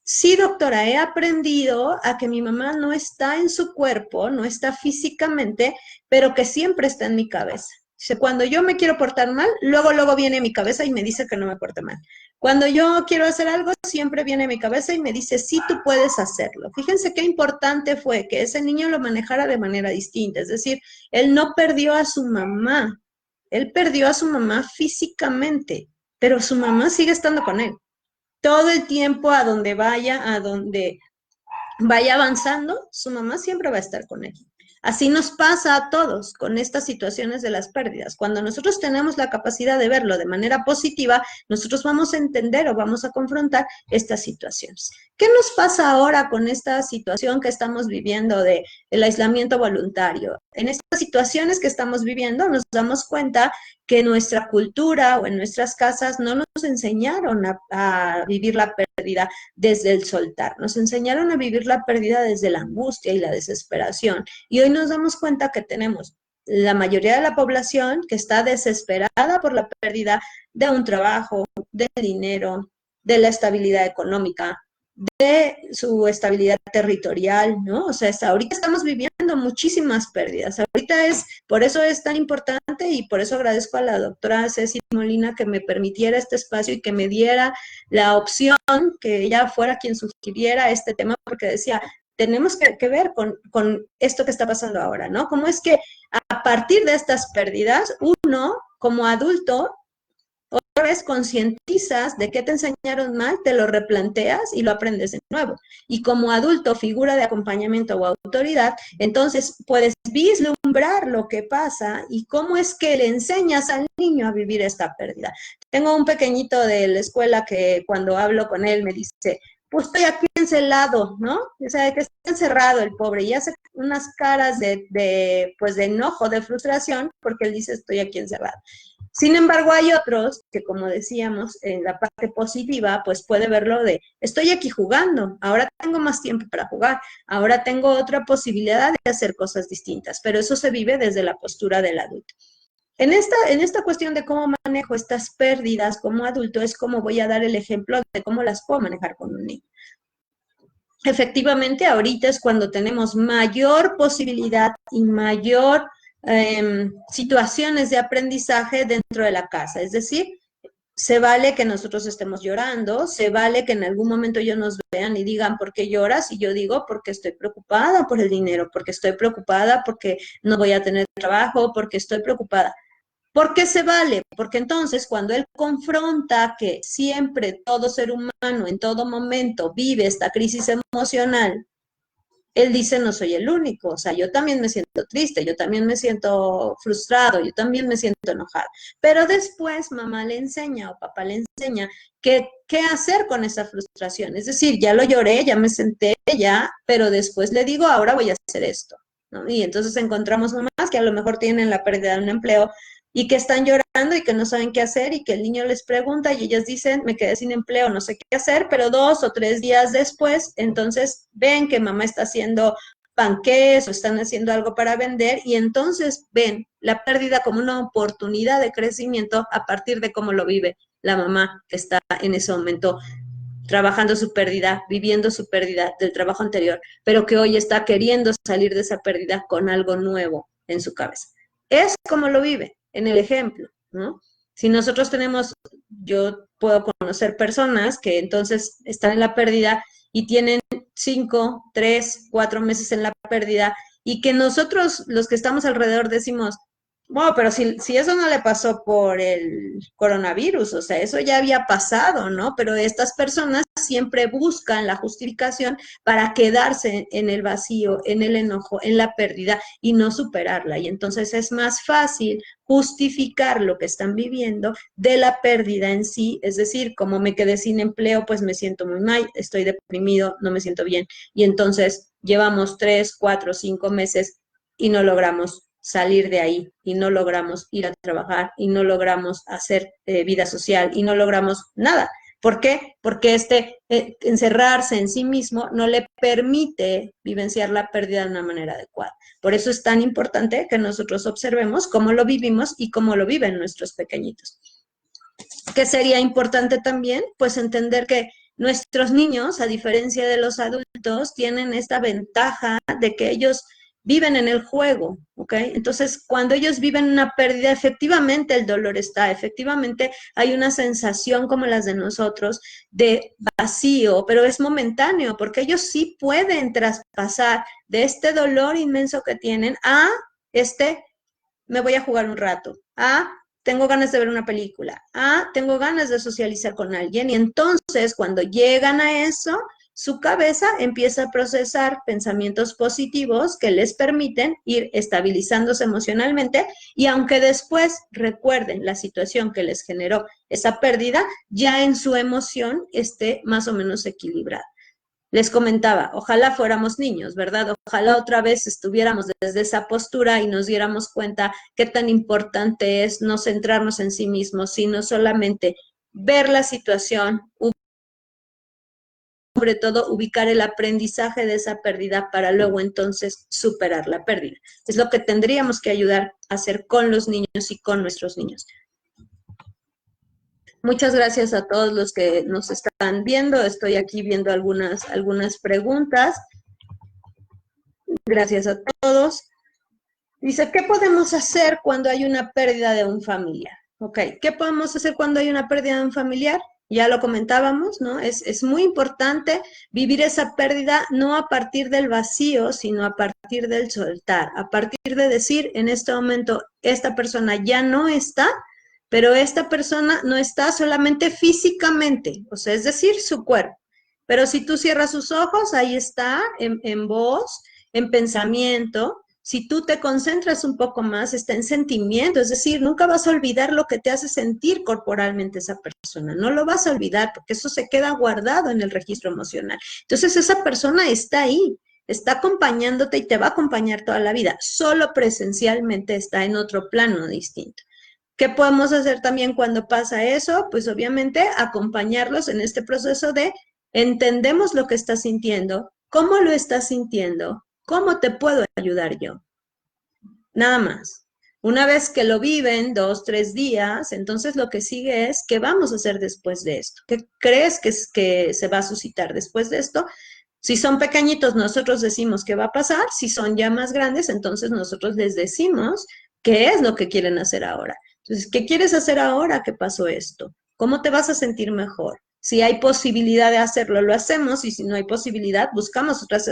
sí, doctora, he aprendido a que mi mamá no está en su cuerpo, no está físicamente, pero que siempre está en mi cabeza. Dice, cuando yo me quiero portar mal, luego viene a mi cabeza y me dice que no me porte mal. Cuando yo quiero hacer algo, siempre viene a mi cabeza y me dice, sí, tú puedes hacerlo. Fíjense qué importante fue que ese niño lo manejara de manera distinta. Es decir, él no perdió a su mamá, él perdió a su mamá físicamente, pero su mamá sigue estando con él todo el tiempo a donde vaya avanzando, su mamá siempre va a estar con él. Así nos pasa a todos con estas situaciones de las pérdidas. Cuando nosotros tenemos la capacidad de verlo de manera positiva, nosotros vamos a entender o vamos a confrontar estas situaciones. ¿Qué nos pasa ahora con esta situación que estamos viviendo de el aislamiento voluntario? En estas situaciones que estamos viviendo nos damos cuenta que en nuestra cultura o en nuestras casas no nos enseñaron a vivir la pérdida desde el soltar, nos enseñaron a vivir la pérdida desde la angustia y la desesperación. Y hoy nos damos cuenta que tenemos la mayoría de la población que está desesperada por la pérdida de un trabajo, de dinero, de la estabilidad económica, de su estabilidad territorial, ¿no? O sea, ahorita estamos viviendo muchísimas pérdidas. Ahorita por eso es tan importante y por eso agradezco a la doctora Ceci Molina que me permitiera este espacio y que me diera la opción, que ella fuera quien sugiriera este tema, porque decía, tenemos que ver con esto que está pasando ahora, ¿no? Cómo es que a partir de estas pérdidas, uno como adulto otra vez concientizas de qué te enseñaron mal, te lo replanteas y lo aprendes de nuevo. Y como adulto, figura de acompañamiento o autoridad, entonces puedes vislumbrar lo que pasa y cómo es que le enseñas al niño a vivir esta pérdida. Tengo un pequeñito de la escuela que cuando hablo con él me dice, pues estoy aquí encelado, ¿no? O sea, que está encerrado el pobre y hace unas caras pues de enojo, de frustración, porque él dice, estoy aquí encerrado. Sin embargo, hay otros que, como decíamos, en la parte positiva, pues puede verlo de, estoy aquí jugando, ahora tengo más tiempo para jugar, ahora tengo otra posibilidad de hacer cosas distintas, pero eso se vive desde la postura del adulto. En esta cuestión de cómo manejo estas pérdidas como adulto, es como voy a dar el ejemplo de cómo las puedo manejar con un niño. Efectivamente, ahorita es cuando tenemos mayor posibilidad y mayor situaciones de aprendizaje dentro de la casa. Es decir, se vale que nosotros estemos llorando, se vale que en algún momento ellos nos vean y digan, ¿por qué lloras? Y yo digo, porque estoy preocupada por el dinero, porque estoy preocupada porque no voy a tener trabajo, porque estoy preocupada. ¿Por qué se vale? Porque entonces cuando él confronta que siempre todo ser humano en todo momento vive esta crisis emocional, él dice, no soy el único, o sea, yo también me siento triste, yo también me siento frustrado, yo también me siento enojado. Pero después mamá le enseña o papá le enseña qué hacer con esa frustración. Es decir, ya lo lloré, ya me senté, ya, pero después le digo, ahora voy a hacer esto, ¿no? Y entonces encontramos mamás que a lo mejor tienen la pérdida de un empleo y que están llorando y que no saben qué hacer y que el niño les pregunta y ellas dicen, me quedé sin empleo, no sé qué hacer, pero 2 o 3 días después, entonces ven que mamá está haciendo panqués o están haciendo algo para vender y entonces ven la pérdida como una oportunidad de crecimiento a partir de cómo lo vive la mamá que está en ese momento trabajando su pérdida, viviendo su pérdida del trabajo anterior, pero que hoy está queriendo salir de esa pérdida con algo nuevo en su cabeza. Es como lo vive en el ejemplo, ¿no? Si nosotros yo puedo conocer personas que entonces están en la pérdida y tienen 5, 3, 4 meses en la pérdida y que nosotros, los que estamos alrededor, decimos, Bueno, pero si eso no le pasó por el coronavirus, o sea, eso ya había pasado, ¿no? Pero estas personas siempre buscan la justificación para quedarse en el vacío, en el enojo, en la pérdida y no superarla. Y entonces es más fácil justificar lo que están viviendo de la pérdida en sí, es decir, como me quedé sin empleo, pues me siento muy mal, estoy deprimido, no me siento bien. Y entonces llevamos 3, 4, 5 meses y no logramos salir de ahí y no logramos ir a trabajar y no logramos hacer vida social y no logramos nada. ¿Por qué? Porque encerrarse en sí mismo no le permite vivenciar la pérdida de una manera adecuada. Por eso es tan importante que nosotros observemos cómo lo vivimos y cómo lo viven nuestros pequeñitos. ¿Qué sería importante también? Pues entender que nuestros niños, a diferencia de los adultos, tienen esta ventaja de que ellos viven en el juego, ¿ok? Entonces, cuando ellos viven una pérdida, efectivamente el dolor está, efectivamente hay una sensación como las de nosotros de vacío, pero es momentáneo, porque ellos sí pueden traspasar de este dolor inmenso que tienen a me voy a jugar un rato, tengo ganas de ver una película, tengo ganas de socializar con alguien, y entonces cuando llegan a eso, su cabeza empieza a procesar pensamientos positivos que les permiten ir estabilizándose emocionalmente, y aunque después recuerden la situación que les generó esa pérdida, ya en su emoción esté más o menos equilibrada. Les comentaba, ojalá fuéramos niños, ¿verdad? Ojalá otra vez estuviéramos desde esa postura y nos diéramos cuenta qué tan importante es no centrarnos en sí mismos, sino solamente ver la situación, sobre todo ubicar el aprendizaje de esa pérdida para luego entonces superar la pérdida. Es lo que tendríamos que ayudar a hacer con los niños y con nuestros niños. Muchas gracias a todos los que nos están viendo. Estoy aquí viendo algunas preguntas. Gracias a todos. Dice, ¿qué podemos hacer cuando hay una pérdida de un familiar? Ok, ¿qué podemos hacer cuando hay una pérdida de un familiar? Ya lo comentábamos, ¿no? Es muy importante vivir esa pérdida no a partir del vacío, sino a partir del soltar, a partir de decir, en este momento, esta persona ya no está, pero esta persona no está solamente físicamente, o sea, es decir, su cuerpo. Pero si tú cierras sus ojos, ahí está, en voz, en pensamiento. Si tú te concentras un poco más, está en sentimiento, es decir, nunca vas a olvidar lo que te hace sentir corporalmente esa persona, no lo vas a olvidar porque eso se queda guardado en el registro emocional. Entonces esa persona está ahí, está acompañándote y te va a acompañar toda la vida, solo presencialmente está en otro plano distinto. ¿Qué podemos hacer también cuando pasa eso? Pues obviamente acompañarlos en este proceso de entendemos lo que estás sintiendo, cómo lo estás sintiendo, cómo te puedo ayudar yo. Nada más. Una vez que lo viven 2, 3 días, entonces lo que sigue es, ¿qué vamos a hacer después de esto? ¿Qué crees que se va a suscitar después de esto? Si son pequeñitos, nosotros decimos qué va a pasar. Si son ya más grandes, entonces nosotros les decimos qué es lo que quieren hacer ahora. Entonces, ¿qué quieres hacer ahora que pasó esto? ¿Cómo te vas a sentir mejor? Si hay posibilidad de hacerlo, lo hacemos, y si no hay posibilidad, buscamos otras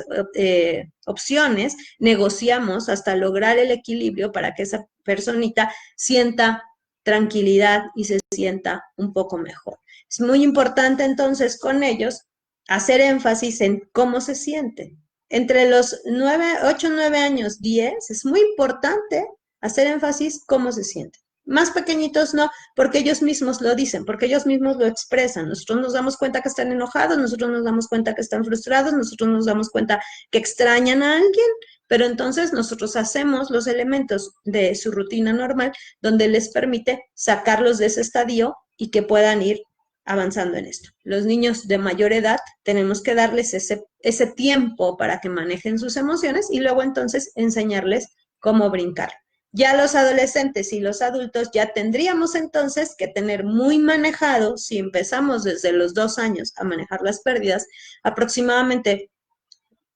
opciones, negociamos hasta lograr el equilibrio para que esa personita sienta tranquilidad y se sienta un poco mejor. Es muy importante entonces con ellos hacer énfasis en cómo se siente. Entre los 8, 9 años, 10, es muy importante hacer énfasis cómo se siente. Más pequeñitos no, porque ellos mismos lo dicen, porque ellos mismos lo expresan. Nosotros nos damos cuenta que están enojados, nosotros nos damos cuenta que están frustrados, nosotros nos damos cuenta que extrañan a alguien, pero entonces nosotros hacemos los elementos de su rutina normal donde les permite sacarlos de ese estadio y que puedan ir avanzando en esto. Los niños de mayor edad tenemos que darles ese tiempo para que manejen sus emociones y luego entonces enseñarles cómo brincar. Ya los adolescentes y los adultos ya tendríamos entonces que tener muy manejado, si empezamos desde los 2 años a manejar las pérdidas, aproximadamente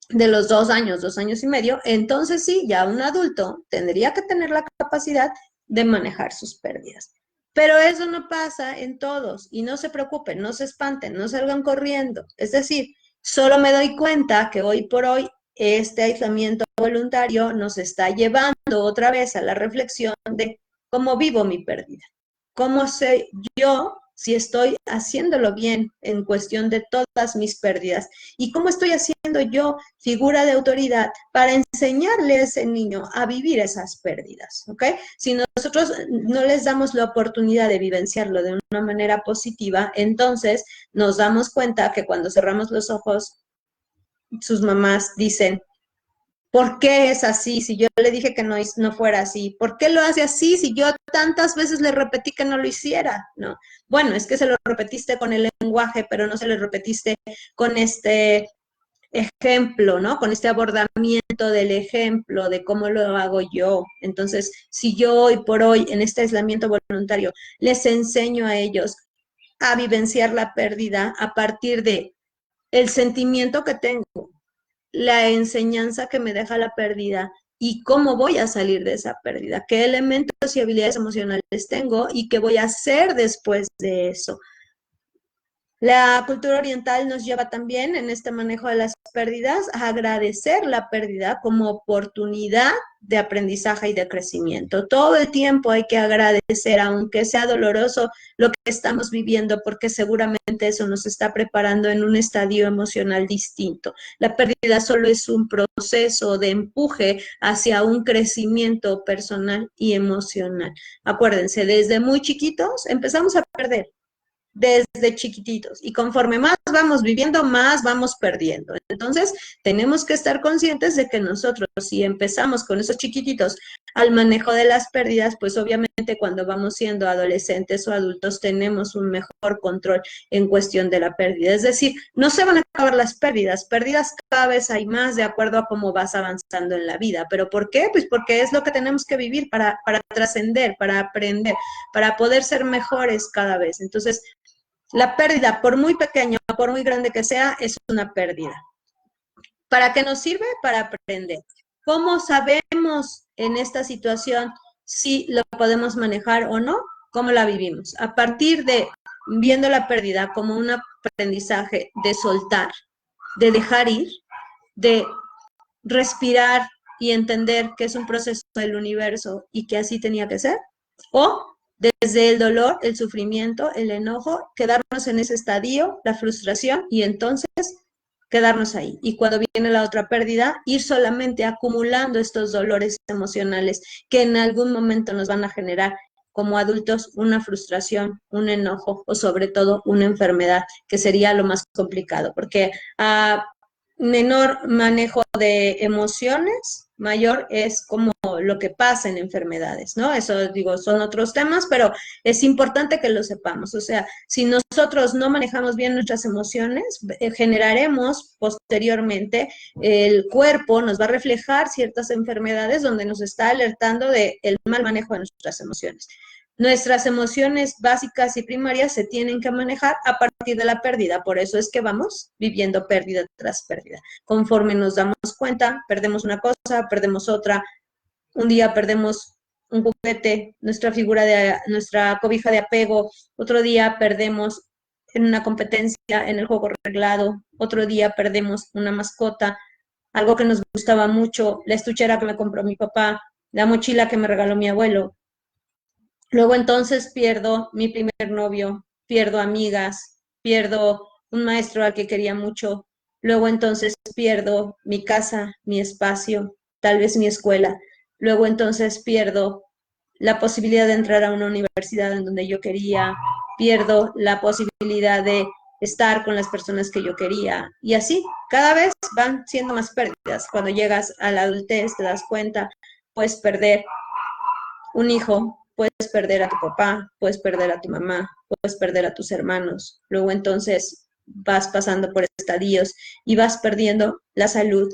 de los 2 años, 2 años y medio, entonces sí, ya un adulto tendría que tener la capacidad de manejar sus pérdidas. Pero eso no pasa en todos, y no se preocupen, no se espanten, no salgan corriendo. Es decir, solo me doy cuenta que hoy por hoy este aislamiento voluntario nos está llevando otra vez a la reflexión de cómo vivo mi pérdida, cómo sé yo si estoy haciéndolo bien en cuestión de todas mis pérdidas y cómo estoy haciendo yo figura de autoridad para enseñarle a ese niño a vivir esas pérdidas, ¿ok? Si nosotros no les damos la oportunidad de vivenciarlo de una manera positiva, entonces nos damos cuenta que cuando cerramos los ojos, sus mamás dicen, ¿por qué es así? Si yo le dije que no fuera así, ¿por qué lo hace así? Si yo tantas veces le repetí que no lo hiciera, ¿no? Bueno, es que se lo repetiste con el lenguaje, pero no se lo repetiste con este ejemplo, ¿no? Con este abordamiento del ejemplo de cómo lo hago yo. Entonces, si yo hoy por hoy en este aislamiento voluntario les enseño a ellos a vivenciar la pérdida a partir de el sentimiento que tengo, la enseñanza que me deja la pérdida y cómo voy a salir de esa pérdida, qué elementos y habilidades emocionales tengo y qué voy a hacer después de eso. La cultura oriental nos lleva también en este manejo de las pérdidas a agradecer la pérdida como oportunidad de aprendizaje y de crecimiento. Todo el tiempo hay que agradecer, aunque sea doloroso, lo que estamos viviendo, porque seguramente eso nos está preparando en un estadio emocional distinto. La pérdida solo es un proceso de empuje hacia un crecimiento personal y emocional. Acuérdense, desde muy chiquitos empezamos a perder desde chiquititos y conforme más vamos viviendo, más vamos perdiendo. Entonces, tenemos que estar conscientes de que nosotros, si empezamos con esos chiquititos al manejo de las pérdidas, pues obviamente cuando vamos siendo adolescentes o adultos tenemos un mejor control en cuestión de la pérdida. Es decir, no se van a acabar las pérdidas cada vez hay más de acuerdo a cómo vas avanzando en la vida. ¿Pero por qué? Pues porque es lo que tenemos que vivir para trascender, para aprender, para poder ser mejores cada vez. Entonces, la pérdida, por muy pequeña o por muy grande que sea, es una pérdida. ¿Para qué nos sirve? Para aprender. ¿Cómo sabemos en esta situación si lo podemos manejar o no? ¿Cómo la vivimos? A partir de viendo la pérdida como un aprendizaje de soltar, de dejar ir, de respirar y entender que es un proceso del universo y que así tenía que ser, o desde el dolor, el sufrimiento, el enojo, quedarnos en ese estadio, la frustración y entonces quedarnos ahí. Y cuando viene la otra pérdida, ir solamente acumulando estos dolores emocionales que en algún momento nos van a generar como adultos una frustración, un enojo o sobre todo una enfermedad, que sería lo más complicado, porque menor manejo de emociones, mayor es como lo que pasa en enfermedades, ¿no? Eso, digo, son otros temas, pero es importante que lo sepamos. O sea, si nosotros no manejamos bien nuestras emociones, generaremos posteriormente, el cuerpo nos va a reflejar ciertas enfermedades donde nos está alertando del mal manejo de nuestras emociones. Nuestras emociones básicas y primarias se tienen que manejar a partir de la pérdida, por eso es que vamos viviendo pérdida tras pérdida. Conforme nos damos cuenta, perdemos una cosa, perdemos otra, un día perdemos un juguete, nuestra cobija de apego, otro día perdemos en una competencia, en el juego reglado, otro día perdemos una mascota, algo que nos gustaba mucho, la estuchera que me compró mi papá, la mochila que me regaló mi abuelo. Luego entonces pierdo mi primer novio, pierdo amigas, pierdo un maestro al que quería mucho. Luego entonces pierdo mi casa, mi espacio, tal vez mi escuela. Luego entonces pierdo la posibilidad de entrar a una universidad en donde yo quería, pierdo la posibilidad de estar con las personas que yo quería. Y así, cada vez van siendo más pérdidas. Cuando llegas a la adultez te das cuenta, puedes perder un hijo, puedes perder a tu papá, puedes perder a tu mamá, puedes perder a tus hermanos. Luego entonces vas pasando por estadios y vas perdiendo la salud,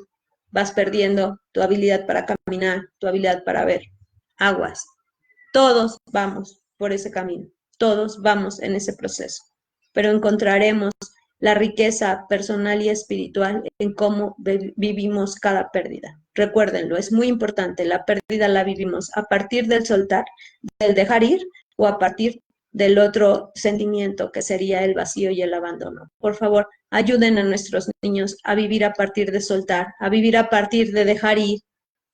vas perdiendo tu habilidad para caminar, tu habilidad para ver. Aguas. Todos vamos por ese camino, todos vamos en ese proceso, pero encontraremos la riqueza personal y espiritual en cómo vivimos cada pérdida. Recuérdenlo, es muy importante, la pérdida la vivimos a partir del soltar, del dejar ir o a partir del otro sentimiento que sería el vacío y el abandono. Por favor, ayuden a nuestros niños a vivir a partir de soltar, a vivir a partir de dejar ir.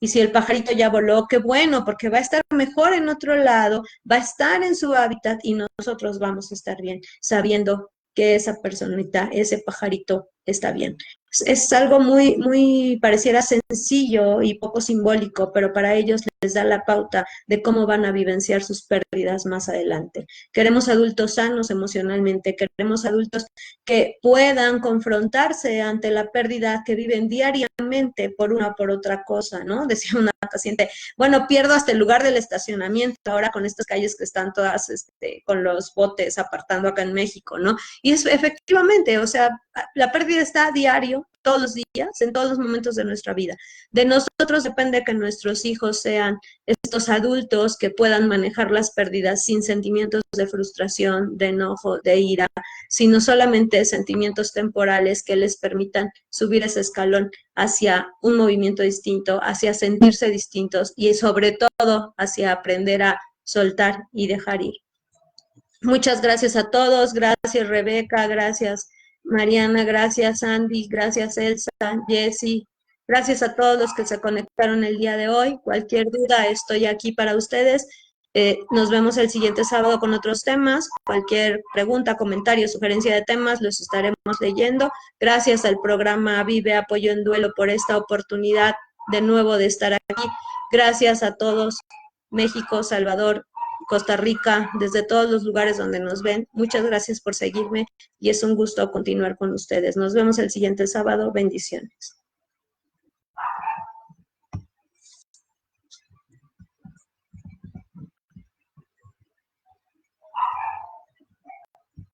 Y si el pajarito ya voló, qué bueno, porque va a estar mejor en otro lado, va a estar en su hábitat y nosotros vamos a estar bien, sabiendo que esa personita, ese pajarito está bien. Es algo muy, muy, pareciera sencillo y poco simbólico, pero para ellos les da la pauta de cómo van a vivenciar sus pérdidas más adelante. Queremos adultos sanos emocionalmente, queremos adultos que puedan confrontarse ante la pérdida que viven diariamente por una o por otra cosa, ¿no? Decía una paciente, bueno, pierdo hasta el lugar del estacionamiento ahora con estas calles que están todas con los botes apartando acá en México, ¿no? Y es efectivamente, o sea, la pérdida está a diario, todos los días, en todos los momentos de nuestra vida. De nosotros depende que nuestros hijos sean estos adultos que puedan manejar las pérdidas sin sentimientos de frustración, de enojo, de ira, sino solamente sentimientos temporales que les permitan subir ese escalón hacia un movimiento distinto, hacia sentirse distintos y sobre todo hacia aprender a soltar y dejar ir. Muchas gracias a todos, gracias Rebeca, gracias Mariana, gracias Andy, gracias Elsa, Jessie, gracias a todos los que se conectaron el día de hoy. Cualquier duda, estoy aquí para ustedes. Nos vemos el siguiente sábado con otros temas. Cualquier pregunta, comentario, sugerencia de temas, los estaremos leyendo. Gracias al programa Vive Apoyo en Duelo por esta oportunidad de nuevo de estar aquí. Gracias a todos, México, Salvador, Costa Rica, desde todos los lugares donde nos ven. Muchas gracias por seguirme y es un gusto continuar con ustedes. Nos vemos el siguiente sábado. Bendiciones.